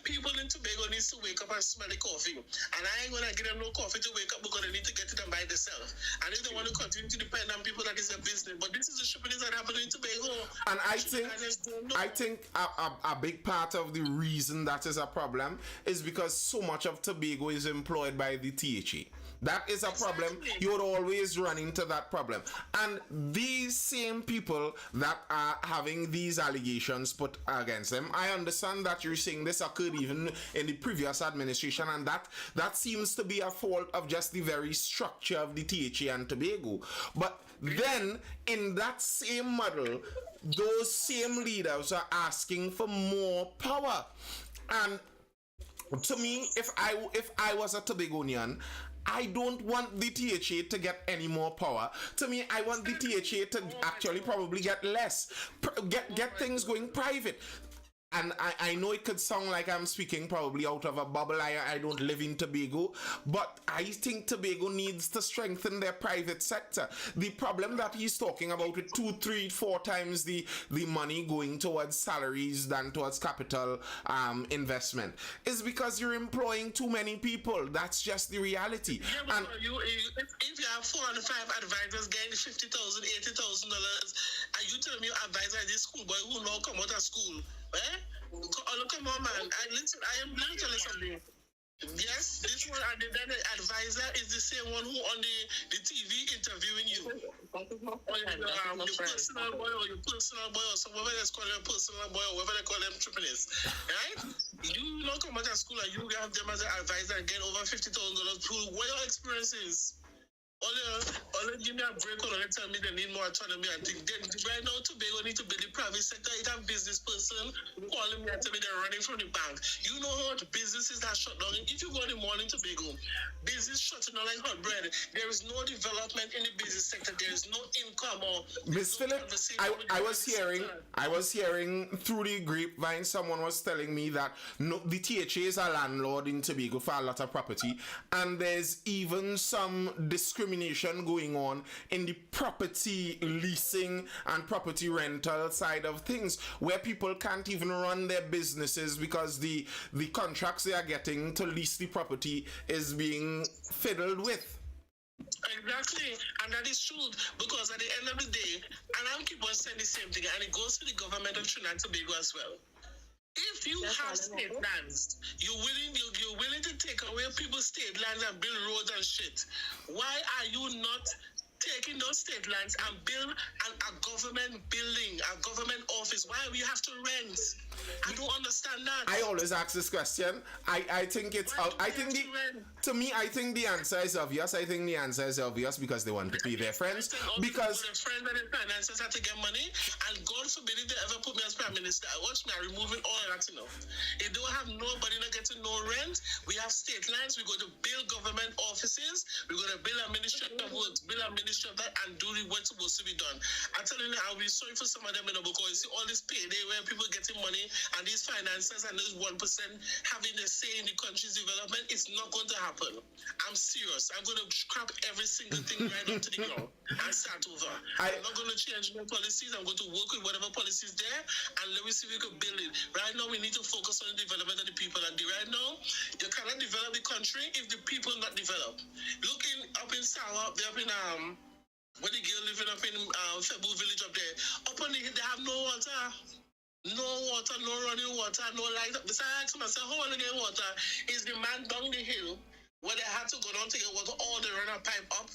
People in Tobago needs to wake up and smell the coffee. And I ain't going to give them no coffee to wake up because they need to get it done by themselves. And if they want to continue to depend on people, that is their business. But this is the shipping that happening in Tobago. And I think a big part of the reason that is a problem is because so much of Tobago is employed by the THA. That is a problem. You would always run into that problem. And these same people that are having these allegations put against them, I understand that you're saying this occurred even in the previous administration, and that seems to be a fault of just the very structure of the THA and Tobago. But then, in that same model, those same leaders are asking for more power. And to me, if I was a Tobagonian, I don't want the THA to get any more power. To me, I want the THA to actually probably get less. Get things going private. And I know it could sound like I'm speaking probably out of a bubble. I don't live in Tobago, but I think Tobago needs to strengthen their private sector. The problem that he's talking about with 2, 3, 4 times the money going towards salaries than towards capital investment is because you're employing too many people. That's just the reality. Yeah, but if you have 4 and 5 advisors getting $50,000, $80,000, Are you telling me your advisor is this schoolboy who now come out of school? Eh? Come on, man. I am literally telling something. Yes, this one and then the advisor is the same one who on the TV interviewing you. Or your personal boy or your personal boy or whatever they call them personal boy or whatever they call them trippiness. Right? You not come out of school and you have them as an advisor and get over $50,000 through what your experience is. Only give me a break or tell me they need more autonomy and think. Then right now Tobago need to build the private sector. It have business person calling me and tell me they're running from the bank. You know how the businesses that shut down. If you go in the morning to Tobago, business shutting down like hot bread. There is no development in the business sector. There is no income or Miss Phillip, I was hearing through the grapevine someone was telling me that no, the THA is a landlord in Tobago for a lot of property, and there's even some discrimination going on in the property leasing and property rental side of things, where people can't even run their businesses because the contracts they are getting to lease the property is being fiddled with. Exactly, and that is true, because at the end of the day, and I keep on saying the same thing, and it goes to the government of Trinidad and Tobago as well. If you have state lands, you're willing to take away people's state lands and build roads and shit. Why are you not taking those state lands and build a government building, a government office? Why we have to rent? I don't understand that. I always ask this question. I think it's I think I think the answer is obvious. I think the answer is obvious because they want to pay their friends. Because their friends and their finances have to get money, and God forbid if they ever put me as prime minister, watch me, I'm removing all that, you know. If they don't have nobody not getting no rent, we have state lands, we're going to build government offices, we're going to build a ministry of works, build a ministry of that, and do what's supposed to be done. I'm telling you, I'll be sorry for some of them, you know, because you see all this payday where people getting money and these finances and this 1% having a say in the country's development. It's not going to happen. I'm serious. I'm going to scrap every single thing right up to the ground and start over. I'm not going to change no policies. I'm going to work with whatever policies there, and let me see if we can build it. Right now, we need to focus on the development of the people. And right now, you cannot develop the country if the people not develop. Looking up in Sawa, they're up in where the girl living up in Cebu village up there. Up on the hill, they have no water. No water, no running water, no light. Besides, I asked myself, how will they get water? Is the man down the hill where they had to go down to get water, or they run a pipe up,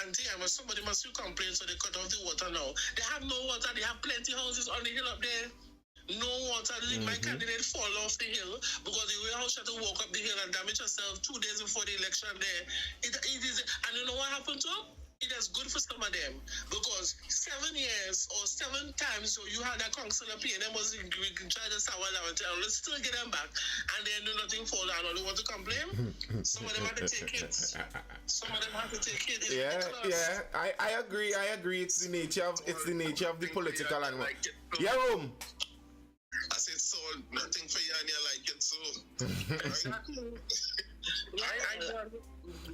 and somebody must be complain, so they cut off the water now. They have no water. They have plenty houses on the hill up there. No water. My candidate fall off the hill because the way how she had to walk up the hill and damage herself 2 days before the election there. It is, and you know what happened to her? It is good for some of them because 7 years or 7 times so you had a councillor pay them was we can try to sour and let's still get them back and then do nothing for that and they want to complain. Some of them have to take it. Some of them have to take it. I agree. It's the nature of the political and what. Yeah, Rome. I said so nothing for you and you like it so.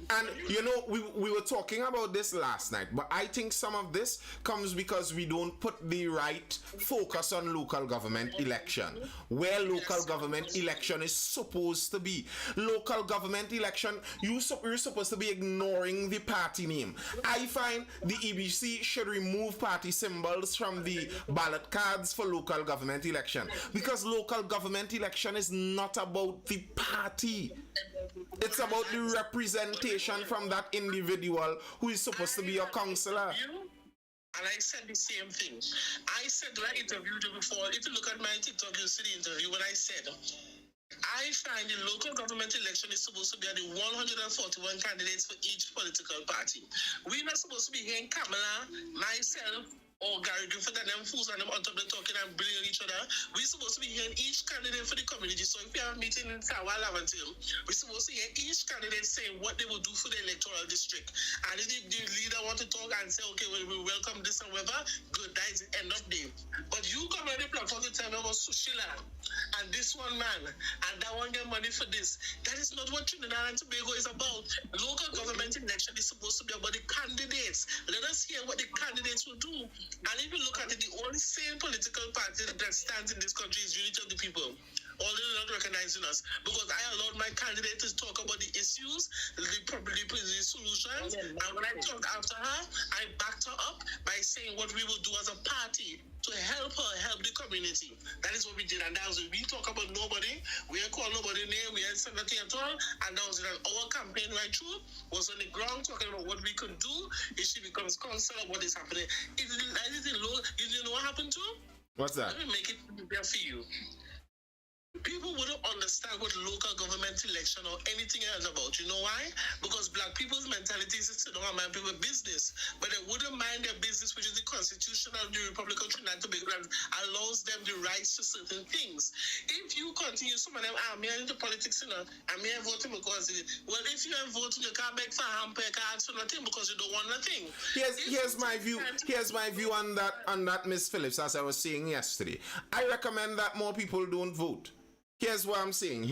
And you know, we were talking about this last night, but I think some of this comes because we don't put the right focus on local government election, where local government election is supposed to be. Local government election, you're supposed to be ignoring the party name. I find the EBC should remove party symbols from the ballot cards for local government election, because local government election is not about the party. It's about the representation from that individual who is supposed to be your councillor. And I said the same thing. I said when I interviewed you before, if you look at my TikTok, you'll see the interview when I said, I find the local government election is supposed to be at the 141 candidates for each political party. We're not supposed to be hearing Kamala, myself, or Gary Griffith and them fools and them on top of the talking and brilliant each other. We're supposed to be hearing each candidate for the community. So if we have a meeting in Sawa Lavantil, we're supposed to hear each candidate saying what they will do for the electoral district. And if the leader want to talk and say, okay, well, we welcome this and whatever, good, that is the end of the day. But you come on the platform to tell me about Sushila and this one man and that one get money for this. That is not what Trinidad and Tobago is about. Local government election is supposed to be about the candidates. Let us hear what the candidates will do. And if you look at it, the only same political party that stands in this country is Unity of the People. Although not recognizing us, because I allowed my candidate to talk about the issues, the solutions, and when I talked after her, I backed her up by saying saying what we will do as a party to help the community. That is what we did, and that was it. We talk about nobody. We ain't call nobody name. We ain't said nothing at all, and that was it. And our campaign right through was on the ground talking about what we could do if she becomes councillor. What is happening? You know what happened to? What's that? Let me make it easier for you. People wouldn't understand what local government election or anything else about. You know why? Because black people's mentality is to don't mind people business, but they wouldn't mind their business, which is the Constitution of the Republic of Trinidad and Tobago that allows them the rights to certain things. If you continue, some of them are me into politics, you know, and me voting because well, if you ain't voting, you can't beg for hamper, you can't ask for nothing because you don't want nothing. Here's my view. Here's my view on that, Miss Phillips. As I was saying yesterday, I recommend that more people don't vote. Here's what I'm saying.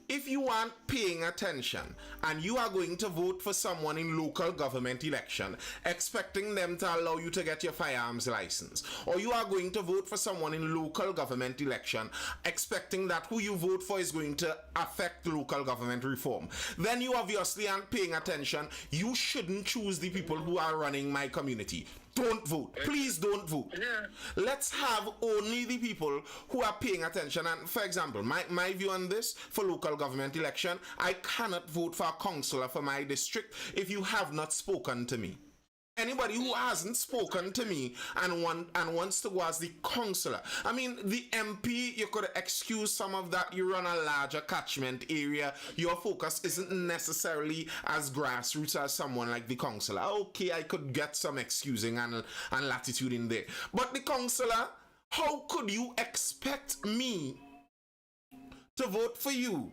If you aren't paying attention and you are going to vote for someone in local government election, expecting them to allow you to get your firearms license, or you are going to vote for someone in local government election, expecting that who you vote for is going to affect local government reform, then you obviously aren't paying attention. You shouldn't choose the people who are running my community. Don't vote. Please don't vote. Yeah. Let's have only the people who are paying attention. And for example, my view on this, for local government election, I cannot vote for a councillor for my district if you have not spoken to me. Anybody who hasn't spoken to me and wants to go as the councillor. I mean, the MP, you could excuse some of that. You run a larger catchment area. Your focus isn't necessarily as grassroots as someone like the councillor. Okay, I could get some excusing and latitude in there. But the councillor, how could you expect me to vote for you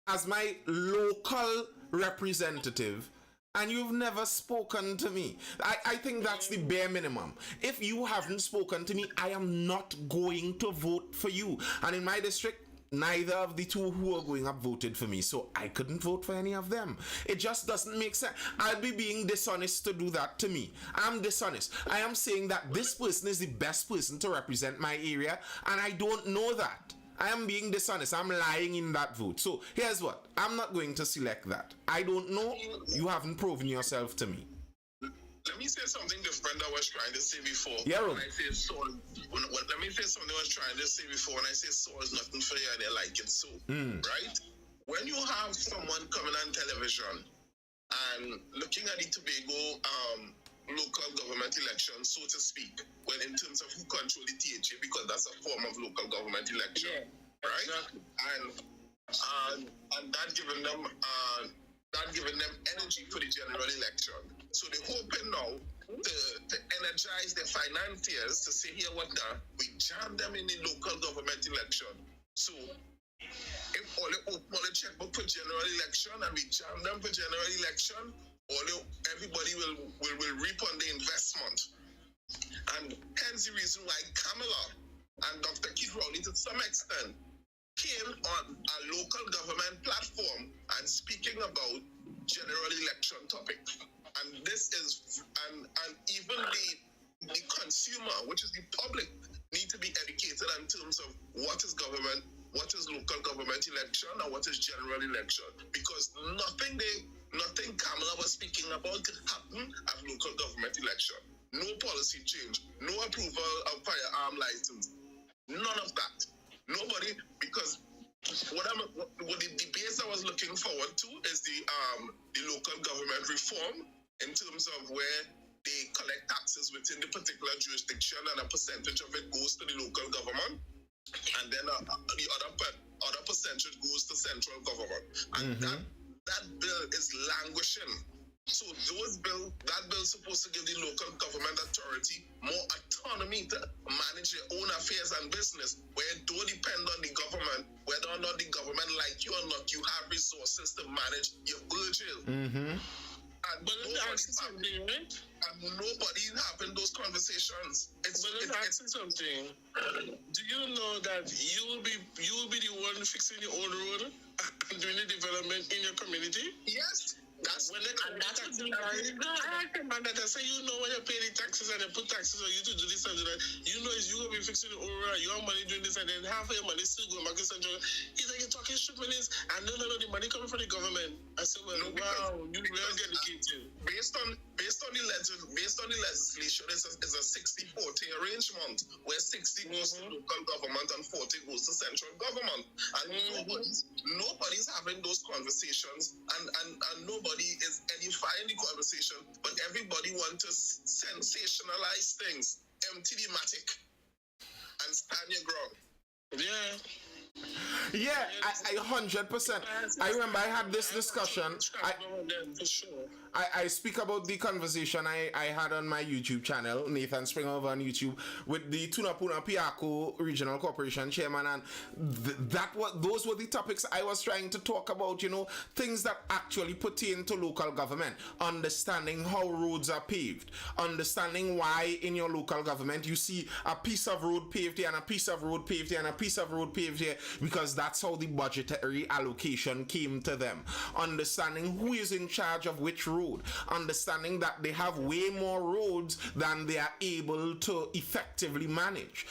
as my local representative and you've never spoken to me? I think that's the bare minimum. If you haven't spoken to me, I am not going to vote for you. And in my district, neither of the two who are going up voted for me, so I couldn't vote for any of them. It just doesn't make sense. I'll be being dishonest to do that to me. I'm dishonest. I am saying that this person is the best person to represent my area, and I don't know that. I am being dishonest. I'm lying in that vote. So here's what. I'm not going to select that. I don't know. You haven't proven yourself to me. Let me say something different that I was trying to say before. Yeah, when I say soul, let me say something I was trying to say before. When I say soul is nothing for you and they like it so, right? When you have someone coming on television and looking at the Tobago local government election, so to speak, when in terms of who control the THA, because that's a form of local government election, right? Exactly. And that giving them energy for the general election. So they're hoping now to energize their financiers to say, here what now, we jam them in the local government election. So if all the open the checkbook for general election and we jam them for general election, everybody will reap on the investment. And hence the reason why Kamala and Dr. Keith Rowley to some extent came on a local government platform and speaking about general election topic. And this is and even the consumer, which is the public, need to be educated in terms of what is government, what is local government election, and what is general election. Because nothing Kamala was speaking about could happen at local government election. No policy change, no approval of firearm license, none of that. Nobody, because what the debates I was looking forward to is the local government reform in terms of where they collect taxes within the particular jurisdiction and a percentage of it goes to the local government, and then the other percentage goes to central government. And that bill is languishing. So that bill is supposed to give the local government authority more autonomy to manage their own affairs and business, where it don't depend on the government, whether or not the government like you or not, you have resources to manage your budget. And nobody having those conversations. Let me ask you something. Do you know that you will be the one fixing the old road and doing the development in your community? Yes. When they come And that would be very good. I remember that I say, you know, when you pay the taxes and they put taxes on you to do this and do that, you know, is you gonna be fixing the aura, you have money doing this, and then half of your money still going back to Central. He's like, you're talking shit with this, and no, the money coming from the government. I said, well, wow, you really get the kid too. Based on the legislation, it's a 60-40 arrangement where 60 goes to local government and 40 goes to central government. And nobody's having those conversations, and nobody is edifying the conversation, but everybody wants to sensationalize things, empty the matic, and stand your ground. Yeah, I 100%. I remember I had this discussion. I speak about the conversation I had on my YouTube channel, Nathan Springer over on YouTube, with the Tunapuna Piako Regional Corporation Chairman, and those were the topics I was trying to talk about, you know, things that actually pertain to local government, understanding how roads are paved, understanding why in your local government you see a piece of road paved here and a piece of road paved here and a piece of road paved here, because that's how the budgetary allocation came to them. Understanding who is in charge of which road, understanding that they have way more roads than they are able to effectively manage,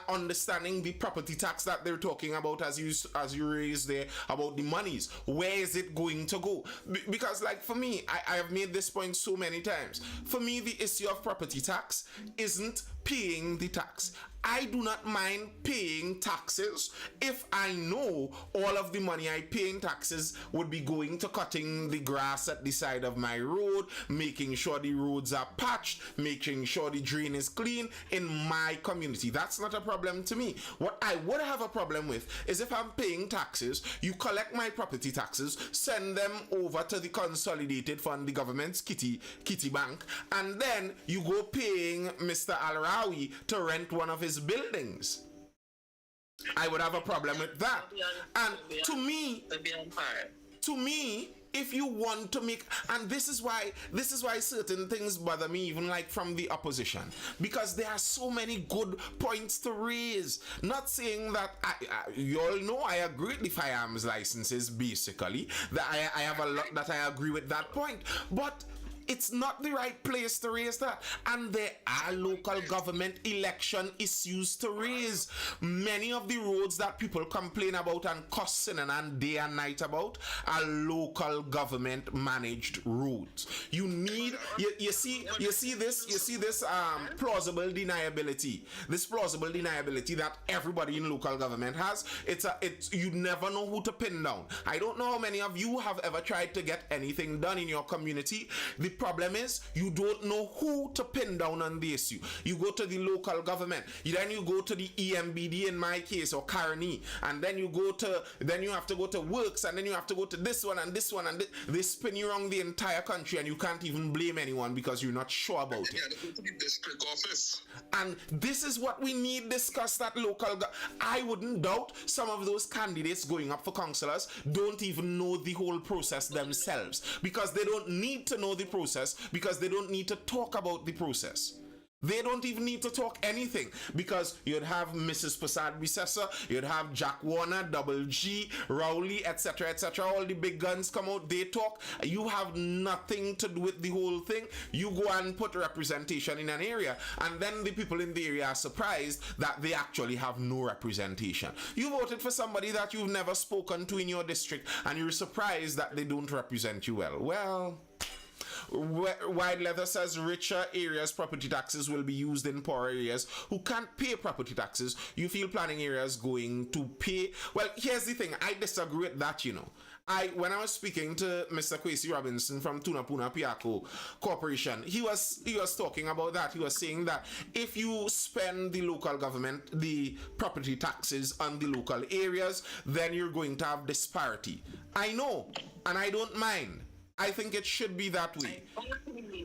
understanding the property tax that they're talking about, as you raised there, about the monies, where is it going to go? Because like for me, I have made this point so many times, for me the issue of property tax isn't paying the tax. I do not mind paying taxes if I know all of the money I pay in taxes would be going to cutting the grass at the side of my road, making sure the roads are patched, making sure the drain is clean in my community. That's not a problem to me. What I would have a problem with is if I'm paying taxes, you collect my property taxes, send them over to the consolidated fund, the government's kitty bank, and then you go paying Mr. Al-Rawi to rent one of his buildings. I would have a problem with that. And to me, if you want to make, and this is why certain things bother me, even like from the opposition, because there are so many good points to raise. Not saying that you all know I agree with the firearms licenses, basically, that I have a lot that I agree with that point, but it's not the right place to raise that. And there are local government election issues to raise. Many of the roads that people complain about and cussing and day and night about are local government managed roads. You need, you see this plausible deniability. This plausible deniability that everybody in local government has. It's you never know who to pin down. I don't know how many of you have ever tried to get anything done in your community. The problem is you don't know who to pin down on the issue. You go to the local government, then you go to the EMBD in my case, or Carney, and then you have to go to Works, and then you have to go to this one and this one, and they spin you around the entire country, and you can't even blame anyone because you're not sure about it. Yeah, they go to the district office. And this is what we need discussed at local. I wouldn't doubt some of those candidates going up for councillors don't even know the whole process themselves, because they don't need to know the process, because they don't need to talk about the process. They don't even need to talk anything, because you'd have Mrs. Prasad Bisessa, you'd have Jack Warner, Double G, Rowley, etc., all the big guns come out, they talk. You have nothing to do with the whole thing. You go and put representation in an area, and then the people in the area are surprised that they actually have no representation. You voted for somebody that you've never spoken to in your district, and you're surprised that they don't represent you well. Well, Wide Leather says richer areas property taxes will be used in poorer areas who can't pay property taxes. You feel planning areas going to pay? Well, here's the thing. I disagree with that, you know. When I was speaking to Mr. Kwesi Robinson from Tunapuna Piako Corporation, he was talking about that. He was saying that if you spend the local government, the property taxes on the local areas, then you're going to have disparity. I know, and I don't mind. I think it should be that way.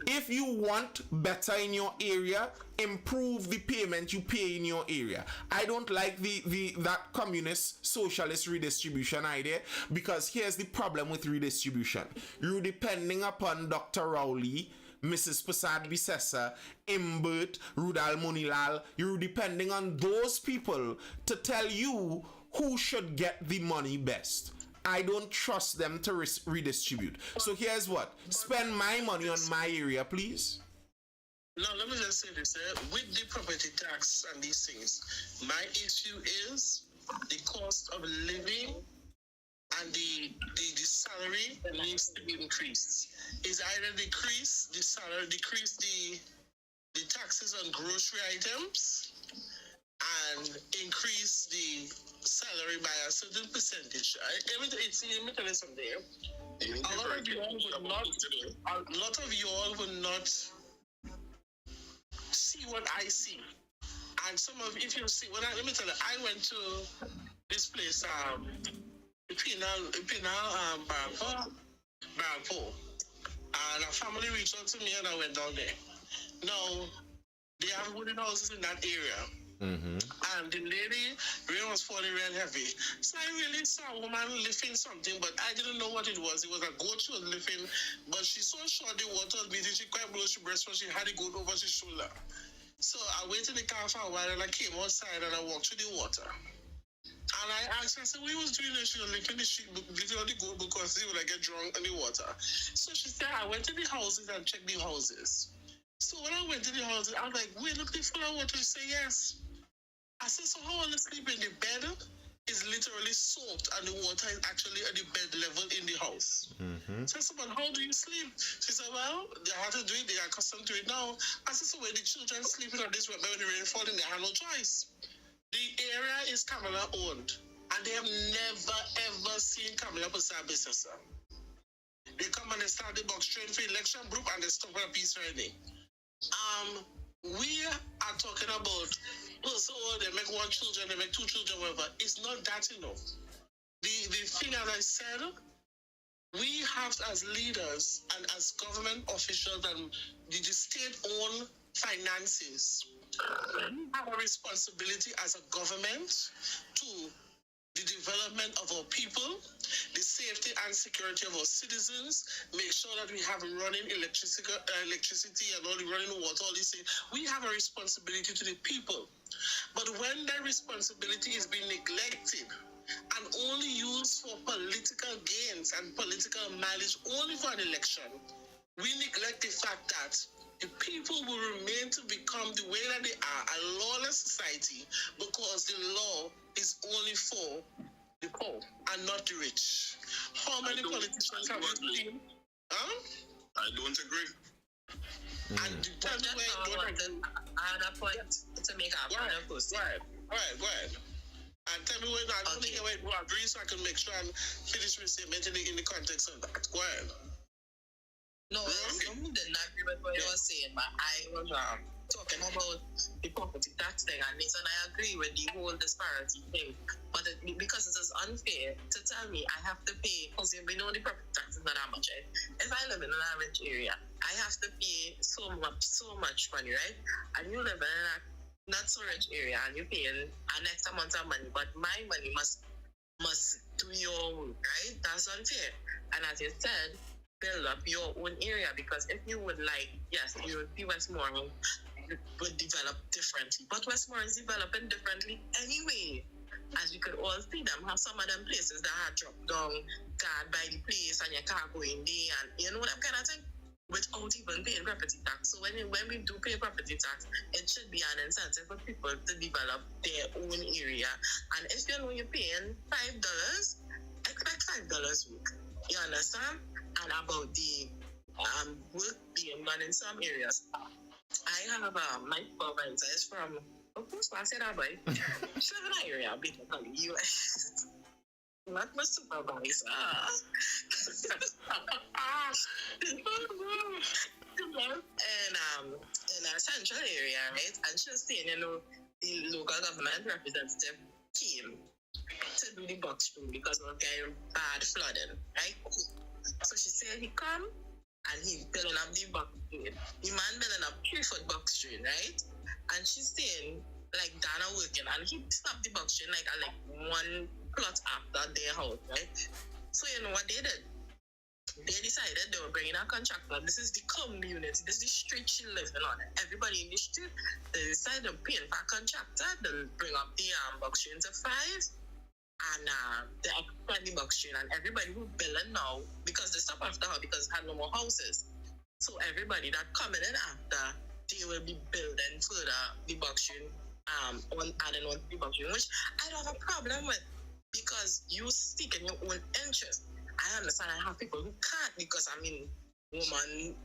If you want better in your area, improve the payment you pay in your area. I don't like that communist socialist redistribution idea, because here's the problem with redistribution. You're depending upon Dr. Rowley, Mrs. Prasad Bisessa, Imbert, Rudal Monilal. You're depending on those people to tell you who should get the money best. I don't trust them to redistribute. So here's what: spend my money on my area, please. Now, let me just say this. With the property tax and these things, my issue is the cost of living and the salary needs to be increased. Is either decrease the salary, decrease the taxes on grocery items, and increase the salary by a certain percentage. Let me tell you something. A lot of you all will not see what I see. And some of, if you see, let me tell you, I went to this place, Barpo, and a family reached out to me and I went down there. Now, they have wooden houses in that area. Mm-hmm. And the lady, rain was falling real heavy. So I really saw a woman lifting something, but I didn't know what it was. It was a goat she was lifting, but she so sure the water was beating. She quite blow she breast, but she had the goat over her shoulder. So I waited in the car for a while and I came outside and I walked through the water. And I asked her, I said, what was doing there? She was lifting the sheep, lifting on the goat because she would get drunk in the water. So she said, I went to the houses and checked the houses. So when I went to the houses, I was like, wait, look, they full of water. She said, yes. I said, so how will I sleep in the bed? Is literally soaked and the water is actually at the bed level in the house. Mm-hmm. So I said, but how do you sleep? She said, well, they have to do it, they are accustomed to it now. I said, so when the children sleeping on this bed when the rain falling, they have no choice. The area is Kamala owned and they have never ever seen Kamala pursue a business. They come and they start the box train for election group and they stop for a peace riding. We are talking about so they make one children, they make two children, whatever. It's not that enough. The thing, as I said, we have as leaders and as government officials and the state-owned finances, we have a responsibility as a government to the development of our people, the safety and security of our citizens, make sure that we have running electricity and all the running water, all these things. We have a responsibility to the people. But when that responsibility is being neglected and only used for political gains and political mileage only for an election, we neglect the fact that the people will remain to become the way that they are, a lawless society, because the law is only for the poor and not the rich. How many politicians have you seen? I don't agree. And tell me where you don't agree. I had a point to make up. Go ahead. And tell me where I don't think where you agree so I can make sure and finish my statement in the context of that. Go ahead. No, I didn't agree with what you were saying, but I was talking about the property tax thing, and I agree with the whole disparity thing. But because it is unfair to tell me I have to pay, because we know the property tax is not that much, right? If I live in an average area, I have to pay so much money, right? And you live in a not so rich area, and you're paying an extra amount of money, but my money must do your work, right? That's unfair. And as you said, build up your own area, because if you would yes, you would be Westmoreland would develop differently. But Westmoreland is developing differently anyway. As we could all see them, have some of them places that had dropped down guard by the place and your car going there and you know that kind of thing without even paying property tax. So when we do pay property tax, it should be an incentive for people to develop their own area. And if you know you're paying $5, expect $5 a week. You understand? And about the work being done in some areas. I have my supervisor is from, of course, I said that, boy. She's in an area, basically, US. Not my supervisor. And in a central area, right? And she's saying, the local government representative came to do the box room because of the bad flooding, right? So she said he come and he building up the box drain. The man building up 3-foot box drain, right? And she's saying Dana working and he stopped the box drain like one plot after their house, right? So you know what they did? They decided they were bringing a contractor. This is the community. This is the street she living on. Everybody in the street, they decided to pay for a contractor. They'll bring up the box drain to 5. and they expand the box train, and everybody who building now, because they stop after her because it had no more houses. So everybody that coming in after, they will be building further the box train, on adding on the box train, which I don't have a problem with, because you seek in your own interest. I understand I have people who can't, because I mean, woman,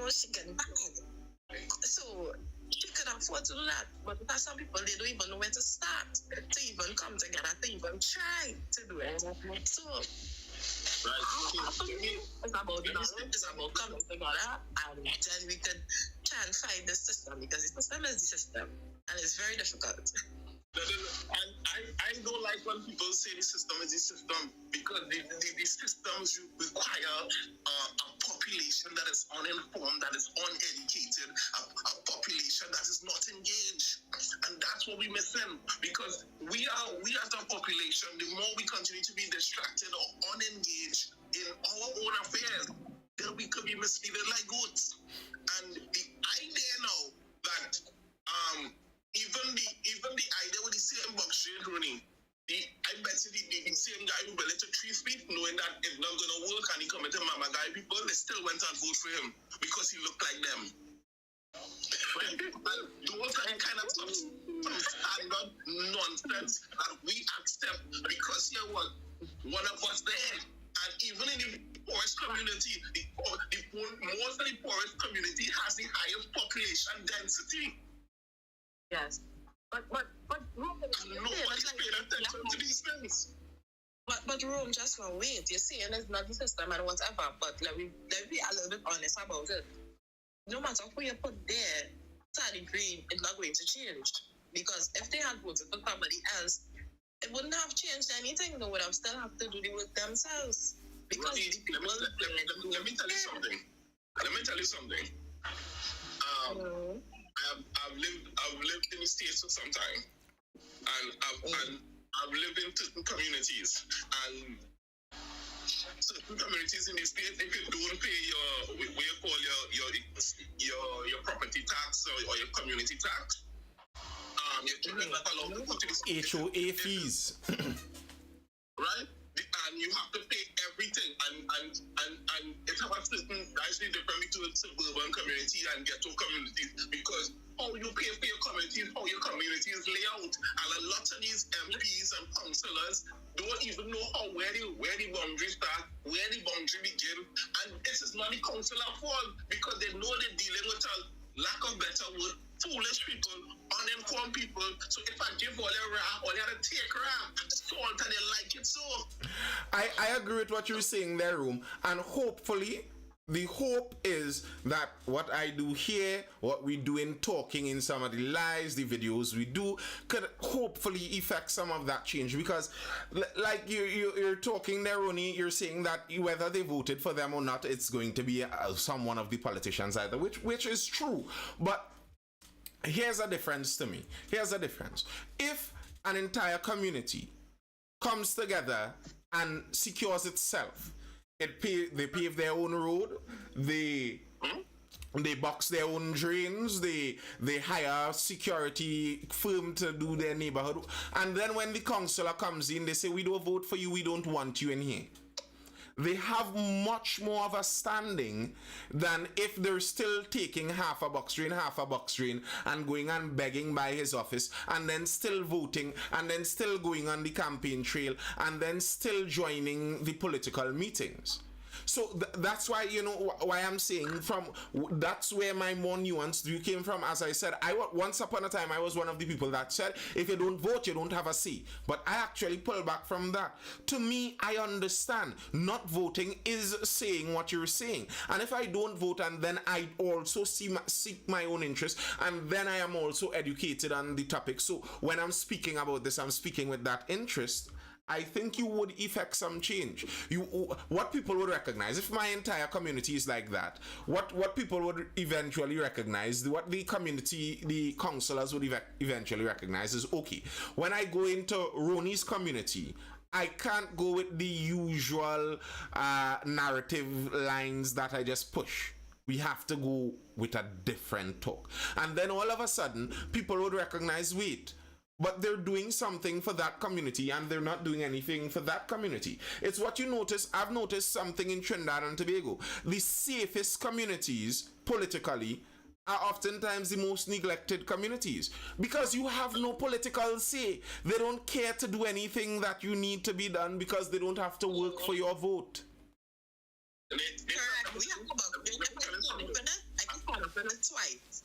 she can back. So she can afford to do that. But because some people, they don't even know where to start, to even come together, to even try to do it. So it's about knowledge, it's about coming together, and then we could try and find the system, because the system is the system, and it's very difficult. And I don't like when people say the system is the system, because the systems require a population that is uninformed, that is uneducated, a population that is not engaged. And that's what we're missing, because we as a population, the more we continue to be distracted or unengaged in our own affairs, then we could be misleaded like goats. And the idea now that even the idea with the same box train running, I bet you the same guy who built it to 3 feet, knowing that it's not gonna work, and he committed mama guy people, they still went and vote for him because he looked like them. And those are the kind of stuff, some standard nonsense that we accept, because you know what, one of us there. And even in the poorest community, most of the poorest community has the highest population density. Yes. But nobody's paying attention to these things. But Rome, just for wait. You're saying it's not the system and whatever, but let me be a little bit honest about it. No matter who you put there, to a degree, it's not going to change. Because if they had voted for somebody else, it wouldn't have changed anything. They would have still have to do the work themselves. Because Rosie, the people let me tell you something. Let me tell you something. I've lived in the States for some time, and I've lived in certain communities, and certain communities in the States, if you don't pay your what you call your property tax or your community tax, you're not allowed to go to the States. HOA fees. Right? And you have to pay everything, and it's a certain actually different between suburban community and ghetto communities, because how you pay for your communities, how your communities lay out, and a lot of these MPs and councillors don't even know where the boundaries start, where the boundary begin, and this is not the councillor fault, because they know they're dealing with a lack of better word, foolish people, uninformed people. So if I give all their rap, all they have to take rap, salt, and they like it so. I agree with what you're saying there, Room, and hopefully the hope is that what I do here, what we do in talking in some of the lives, the videos we do, could hopefully effect some of that change. Because like you're talking there, Ronnie, you're saying that whether they voted for them or not, it's going to be someone of the politicians either, which is true. But here's a difference to me. Here's a difference. If an entire community comes together and secures itself, they pave their own road, they box their own drains, they hire a security firm to do their neighborhood, and then when the councillor comes in, they say, we don't vote for you, we don't want you in here. They have much more of a standing than if they're still taking half a box drain, and going and begging by his office, and then still voting, and then still going on the campaign trail, and then still joining the political meetings. So that's why, why I'm saying that's where my more nuanced view came from. As I said, once upon a time, I was one of the people that said, if you don't vote, you don't have a say. But I actually pull back from that. To me, I understand not voting is saying what you're saying. And if I don't vote, and then I also seek my own interest, and then I am also educated on the topic. So when I'm speaking about this, I'm speaking with that interest. I think you would effect some change. What people would recognize, if my entire community is like that, what people would eventually recognize, what the community, the councillors would eventually recognize is, okay, when I go into Roni's community, I can't go with the usual narrative lines that I just push. We have to go with a different talk. And then all of a sudden, people would recognize, wait, but they're doing something for that community and they're not doing anything for that community. It's what you notice. I've noticed something in Trinidad and Tobago. The safest communities politically are oftentimes the most neglected communities because you have no political say. They don't care to do anything that you need to be done because they don't have to work for your vote. Correct. We have about twice.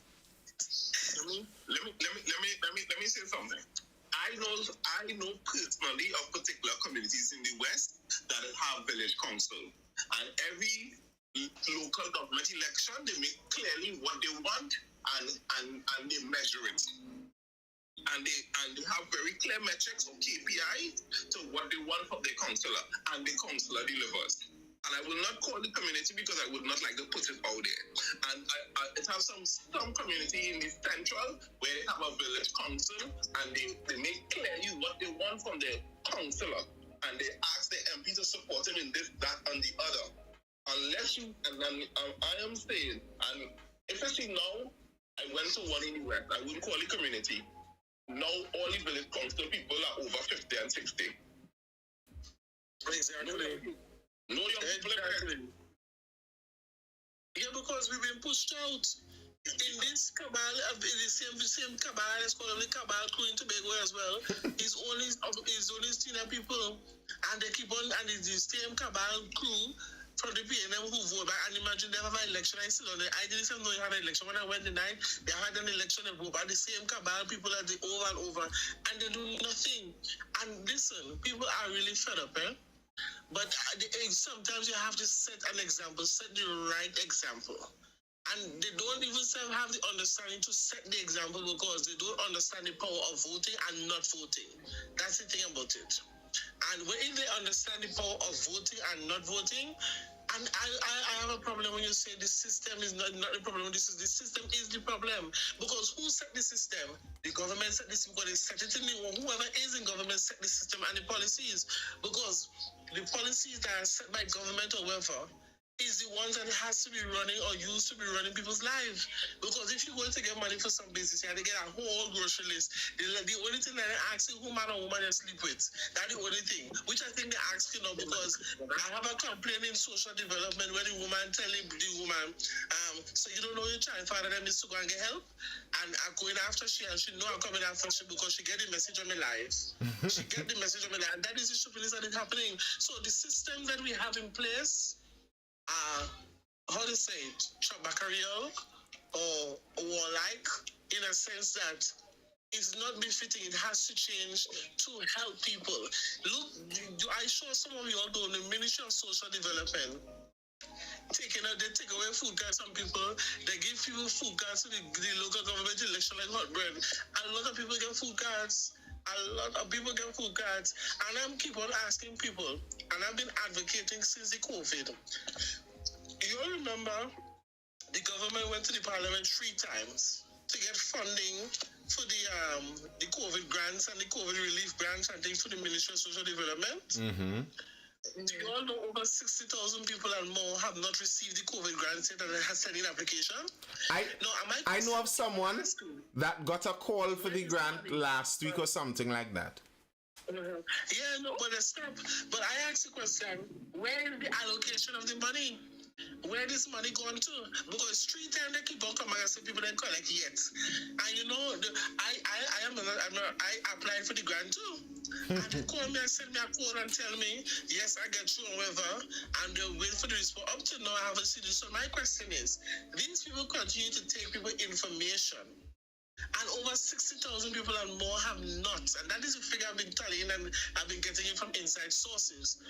Let me say something. I know personally of particular communities in the West that have village council, and every local government election they make clearly what they want and they measure it. And they have very clear metrics or KPI to what they want from their councillor, and the councillor delivers. And I will not call the community because I would not like to put it out there. And it has some community in the central where they have a village council and they make clearly what they want from their councillor. And they ask the MP to support them in this, that, and the other. Unless you, and then I am saying, and especially now, I went to one in the West, I wouldn't call it community. Now all the village council people are over 50 and 60. Exactly. No young people. Yeah, because we've been pushed out in this cabal, in the same cabal, let's call them the cabal crew in Tobago as well. It's only senior people, and they keep on, and it's the same cabal crew from the PNM who vote back. And imagine they have an election. I still don't know. I didn't even know they had an election. When I went the night, they had an election and vote back. The same cabal people are the over and over, and they do nothing. And listen, people are really fed up, eh? But sometimes you have to set an example, set the right example. And they don't even have the understanding to set the example because they don't understand the power of voting and not voting. That's the thing about it. And when they understand the power of voting and not voting, and I have a problem when you say the system is not the problem. The system is the problem. Because who set the system? The government set this because they set it in whoever is in government set the system and the policies. Because the policies that are set by government or whoever is the ones that has to be running or used to be running people's lives. Because if you're going to get money for some business, you have to get a whole grocery list. The only thing that they're asking who man or woman you sleep with, that's the only thing. Which I think they're asking because I have a complaint in social development where the woman telling the woman, so you don't know your child father them is to go and get help? And I'm going after she, and she know I'm coming after she because she get the message on my life. She get the message on my life. And that is the stupidness that is happening. So the system that we have in place, how to say it, trabacarial or warlike, in a sense that it's not befitting. It has to change to help people. Look, I saw some of you all doing the Ministry of Social Development. They take away food cards from people. They give people food cards to the local government election like hot bread. And a lot of people get food cards. And I'm keep on asking people, and I've been advocating since the COVID. You all remember the government went to the parliament 3 times to get funding for the COVID grants and the COVID relief grants and things for the Ministry of Social Development. Mm-hmm. Do you all know over 60,000 people and more have not received the COVID grants yet and has sent in application? I know of someone that got a call for the grant last week or something like that. Yeah, no, but stop. But I asked the question, where is the allocation of the money? Where this money going to? Because 3 times they keep on coming and say people don't collect yet. And you know, I applied for the grant too. And they call me and send me a call and tell me, yes, I get through, however, and they'll wait for the response. Up to now, I haven't seen this. So my question is, these people continue to take people information. And over 60,000 people and more have not. And that is a figure I've been tallying and I've been getting it from inside sources.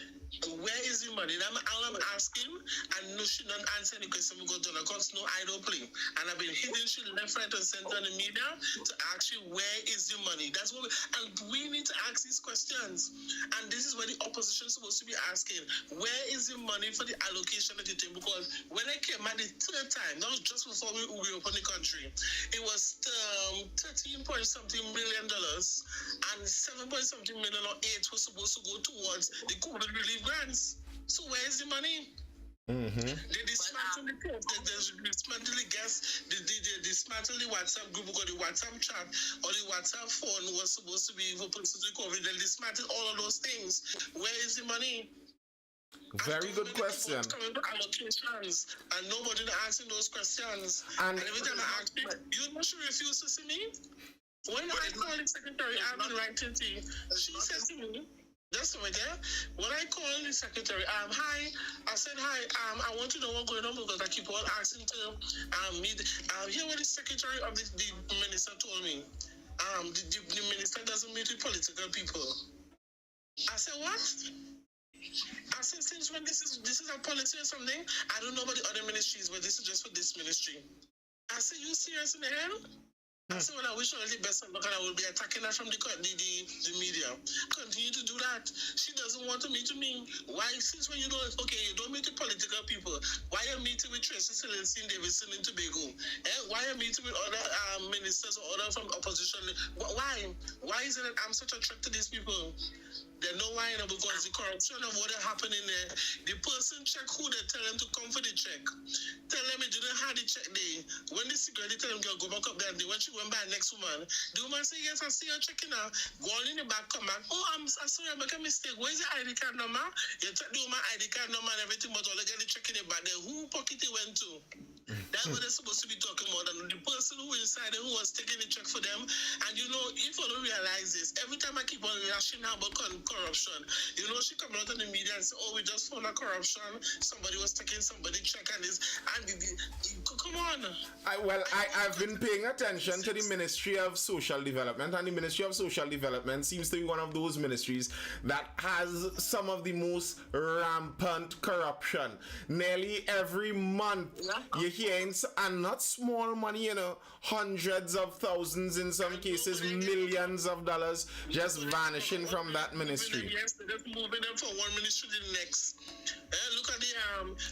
Where is the money? All I'm asking, and no, she don't answer any question because Donna Cox, no idle play. And I've been hitting she left, right, and center in the media to ask you, where is the money? That's what we need to ask these questions. And this is what the opposition is supposed to be asking. Where is the money for the allocation that you take? Because when I came at the 3rd time, that was just before we opened the country, it was 13 point something million dollars and 7 point something million or 8 was supposed to go towards the COVID relief grants. So where is the money? They dismantle the post, they dismantle the guests, they dismantle the WhatsApp group or the WhatsApp chat or the WhatsApp phone was supposed to be for person to COVID. They dismantle all of those things. Where is the money? Very good question. Coming to allocations, and nobody asking those questions. And every time I ask you, you know she refused to see me. When I called the secretary, I've been writing to you. She said to me, that's right there. When I called the secretary, hi, I said hi. I want to know what's going on because I keep on asking to meet. Here what the secretary of the minister told me. The minister doesn't meet with political people. I said what? I said, since when this is a policy or something? I don't know about the other ministries, but this is just for this ministry. I said, you serious in the hell? I said, well, I wish her the best of luck and I will be attacking her from the media. Continue to do that. She doesn't want to meet with me. Why? Since when you don't meet with political people, why are you meeting with Tracy Celestine Davidson in Tobago? Why are you meeting with other ministers or other from opposition? Why? Why is it that I'm such a threat to these people? They know why, because the corruption of what happened in there, the person check who they tell them to come for the check. Tell them you didn't have the check there. When the security tell them, go back up there, when she went by next woman, the woman say, yes, I see her checking her. Go on in the back, come back. Oh, I'm sorry, I make a mistake. Where's the ID card number? You check the woman ID card number and everything, but all they get the check in the back there. Who pocket it went to? That's what they're supposed to be talking about. And the person who inside who was taking the check for them. And you know, if you don't realize this, every time I keep on lashing out about corruption, you know, she come out in the media and say, oh, we just found a corruption. Somebody was taking somebody's check and this. And come on. I've been paying attention to the Ministry of Social Development, and the Ministry of Social Development seems to be one of those ministries that has some of the most rampant corruption. Nearly every month, you're hearing, and not small money, you know, hundreds of thousands, in some cases, millions of dollars just vanishing from that ministry. Yes, they're just moving them from one ministry to the next.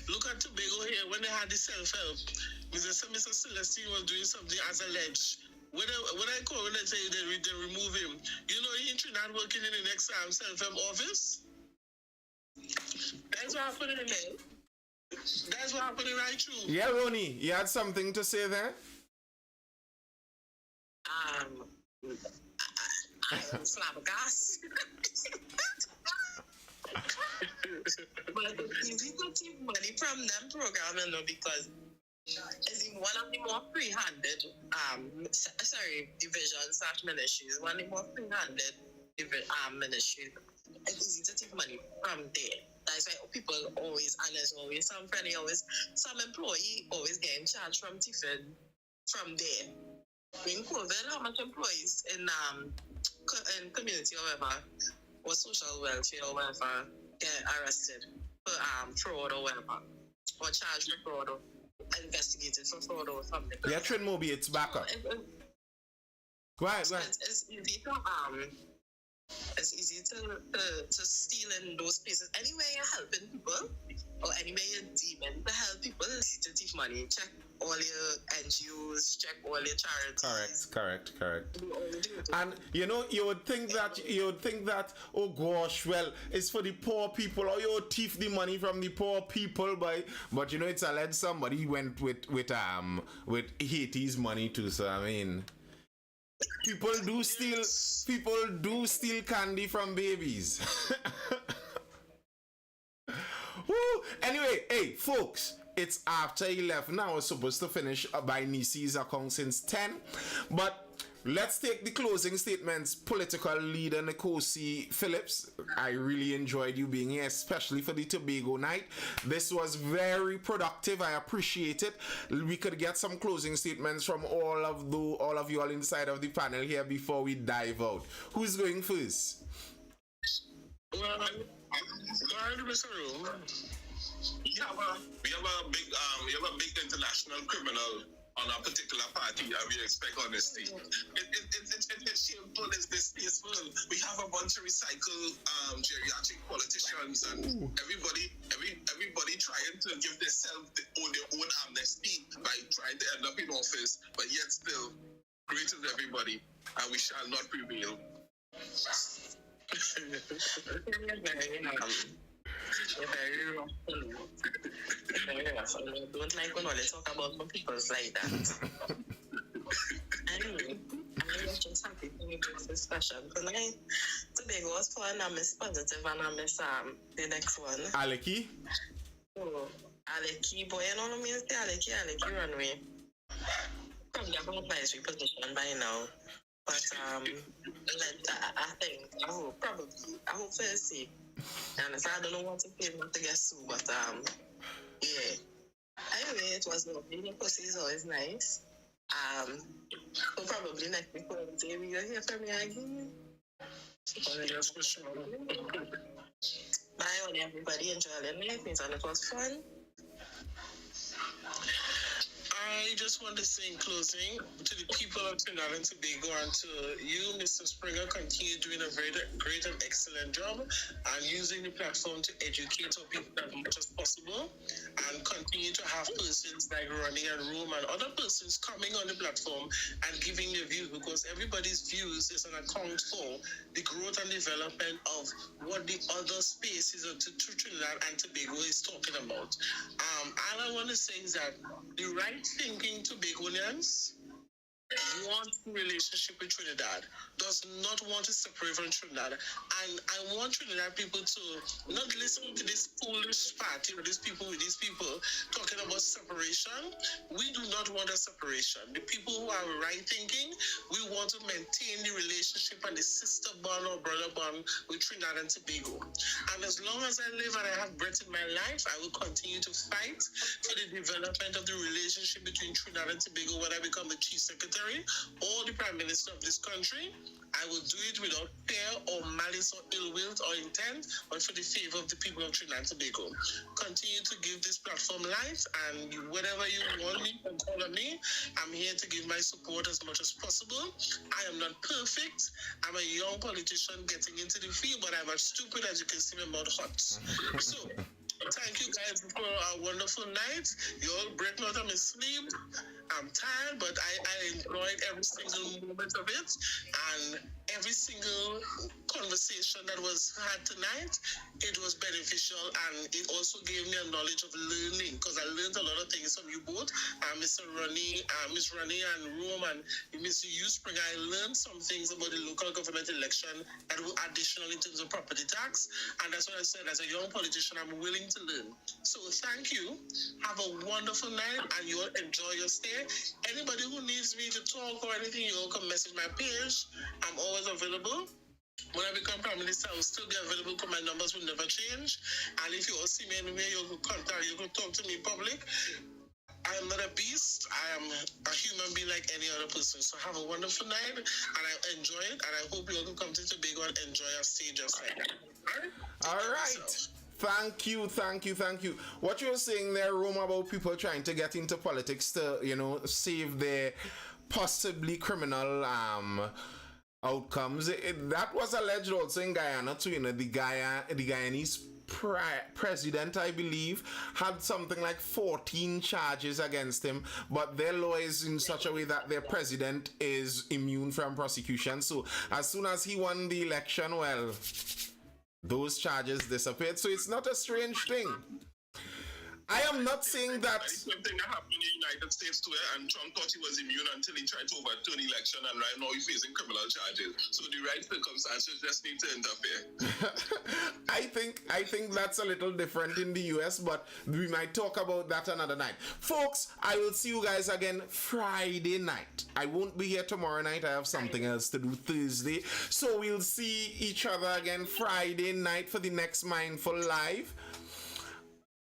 Look at Tobago here when they had the self-help. Mr. Celestine was doing something as alleged. When I call, when they say they remove him, you know, he in Trinidad working in the next self-help office. That's what happened in there. That's what happened right through. Yeah, Ronnie, you had something to say there? I'm flabbergasted. But it's easy to take money from them program, you know, because it's one of the more free-handed divisions/ministries, one of the more free-handed ministries. It's easy to take money from there. That's why people always, and there's always some employee always getting charged from Tiffin from there. In COVID, how much employees in community or whatever, or social welfare or whatever, get arrested for fraud or whatever, or charged for fraud or investigated for fraud or something. Yeah, Trin Moby, it's back up. Go ahead. It's easy to steal in those places. Anyway, you're helping people, or anyway you're deeming to help people, it's easy to take money. Check all your NGOs, check all your charities. Correct. And you know, you would think that, oh gosh, well, it's for the poor people, or you would thief the money from the poor people, but you know, it's alleged somebody went with Haiti's money too. So I mean, people do steal candy from babies. Woo! Anyway, hey folks, it's after 11. I was supposed to finish by Nisi's account since 10, but let's take the closing statements. Political leader Nkosi Phillips, I really enjoyed you being here, especially for the Tobago night. This was very productive. I appreciate it. We could get some closing statements from all of you all inside of the panel here before we dive out. Who's going first? Well, Mr. Room. We have a big international criminal on a particular party, and we expect honesty. It's shameful. It's distasteful. We have a bunch of recycled geriatric politicians, and everybody trying to give themselves their own amnesty by trying to end up in office, but yet still great as everybody, and we shall not prevail. Very rough. Very rough. I don't like when all they talk about my peoples like that. Anyway, I'm just happy to make this discussion tonight. Tobago was fun. I miss positive and I miss the next one. Aleki? Oh, Aleki, boy, you know what I mean? Aleki runway. Probably have a nice reposition by now. But I think I hope for a see. And I don't know what to pay me to get sued, but yeah. Anyway, it was lovely. The pussy is always nice. So probably next week Wednesday we will hear from you again. Yes, for sure. Bye, everybody. Enjoy the night, and it was fun. I just want to say in closing to the people of Trinidad and Tobago and to you, Mr. Springer, continue doing a very great and excellent job and using the platform to educate our people as much as possible and continue to have persons like Ronnie and Room and other persons coming on the platform and giving their views because everybody's views is an account for the growth and development of what the other spaces of Trinidad and Tobago is talking about. All I want to say is that the right thinking Tobagonians want a relationship with Trinidad, does not want to separate from Trinidad. And I want Trinidad people to not listen to this foolish party or these people talking about separation. We do not want a separation. The people who are right thinking, we want to maintain the relationship and the sister bond or brother bond with Trinidad and Tobago. And as long as I live and I have breath in my life, I will continue to fight for the development of the relationship between Trinidad and Tobago when I become the chief secretary or the Prime Minister of this country. I will do it without fear or malice or ill will or intent, but for the favor of the people of Trinidad and Tobago. Continue to give this platform life, and whenever you want me, you can call on me. I'm here to give my support as much as possible. I am not perfect. I'm a young politician getting into the field, but I'm as stupid as you can see my mouth hot. So, thank you guys for a wonderful night. You all break me out of my sleep. I'm tired, but I enjoyed every single moment of it and every single conversation that was had tonight. It was beneficial and it also gave me a knowledge of learning because I learned a lot of things from you both, Mr. Ronnie, Miss Ronnie and Rome and Mr. Hugh Springer. I learned some things about the local government election that were additional in terms of property tax, and that's what I said. As a young politician, I'm willing to learn. So thank you. Have a wonderful night and you all enjoy your stay. Anybody who needs me to talk or anything, you all can message my page. I'm always available. When I become Prime Minister, I will still be available because my numbers will never change. And if you all see me anywhere, you can contact, you can talk to me in public. I am not a beast. I am a human being like any other person. So have a wonderful night, and I enjoy it. And I hope you all can come to Tobago and enjoy our stay just like that. All right. Thank you. What you're saying there, Rome, about people trying to get into politics to, save their possibly criminal outcomes. That was alleged also in Guyana too. The Guyanese president, I believe, had something like 14 charges against him, but their law is in such a way that their president is immune from prosecution. So as soon as he won the election, well, those charges disappeared. So it's not a strange thing. I am not saying that. It's the same thing that happened in the United States too, and Trump thought he was immune until he tried to overturn the election, and right now he's facing criminal charges. So the right circumstances just need to interfere. I think that's a little different in the US, but we might talk about that another night. Folks, I will see you guys again Friday night. I won't be here tomorrow night. I have something else to do Thursday. So we'll see each other again Friday night for the next Mindful Live.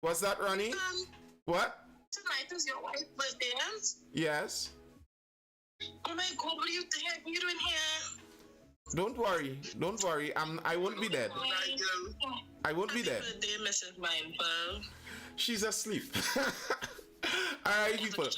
What's that, Ronnie? What? Tonight is your wife's birthday, huh? Yes. Oh my God, what are you doing here? Don't worry. I won't be dead. I won't be dead. Happy birthday, Mrs. Mindful. She's asleep. Alright, people.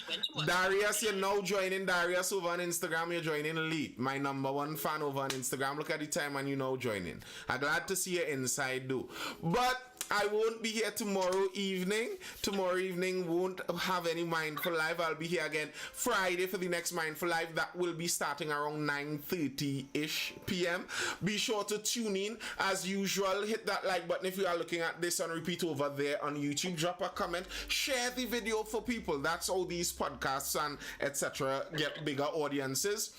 Darius, you're now joining. Darius over on Instagram, you're joining Elite. My number one fan over on Instagram. Look at the time and you now joining. I'm glad to see you inside, though. But I won't be here tomorrow evening. Tomorrow evening won't have any Mindful Live. I'll be here again Friday for the next Mindful Live. That will be starting around 9:30-ish p.m. Be sure to tune in. As usual, hit that like button if you are looking at this on repeat over there on YouTube. Drop a comment. Share the video for people. That's how these podcasts and etc. get bigger audiences.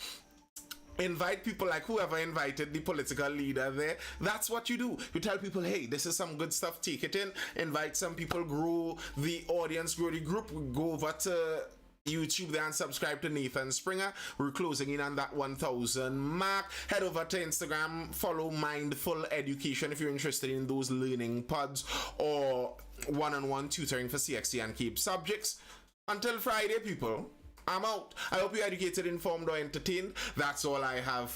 Invite people like whoever invited the political leader there. That's what you do. You tell people, hey, this is some good stuff, take it in. Invite some people, grow the audience, grow the group. Go over to YouTube there and subscribe to Nathan Springer. We're closing in on that 1,000 mark. Head over to Instagram, follow Mindful Education if you're interested in those learning pods or one-on-one tutoring for CXC and CAPE subjects. Until Friday, people, I'm out. I hope you're educated, informed, or entertained. That's all I have.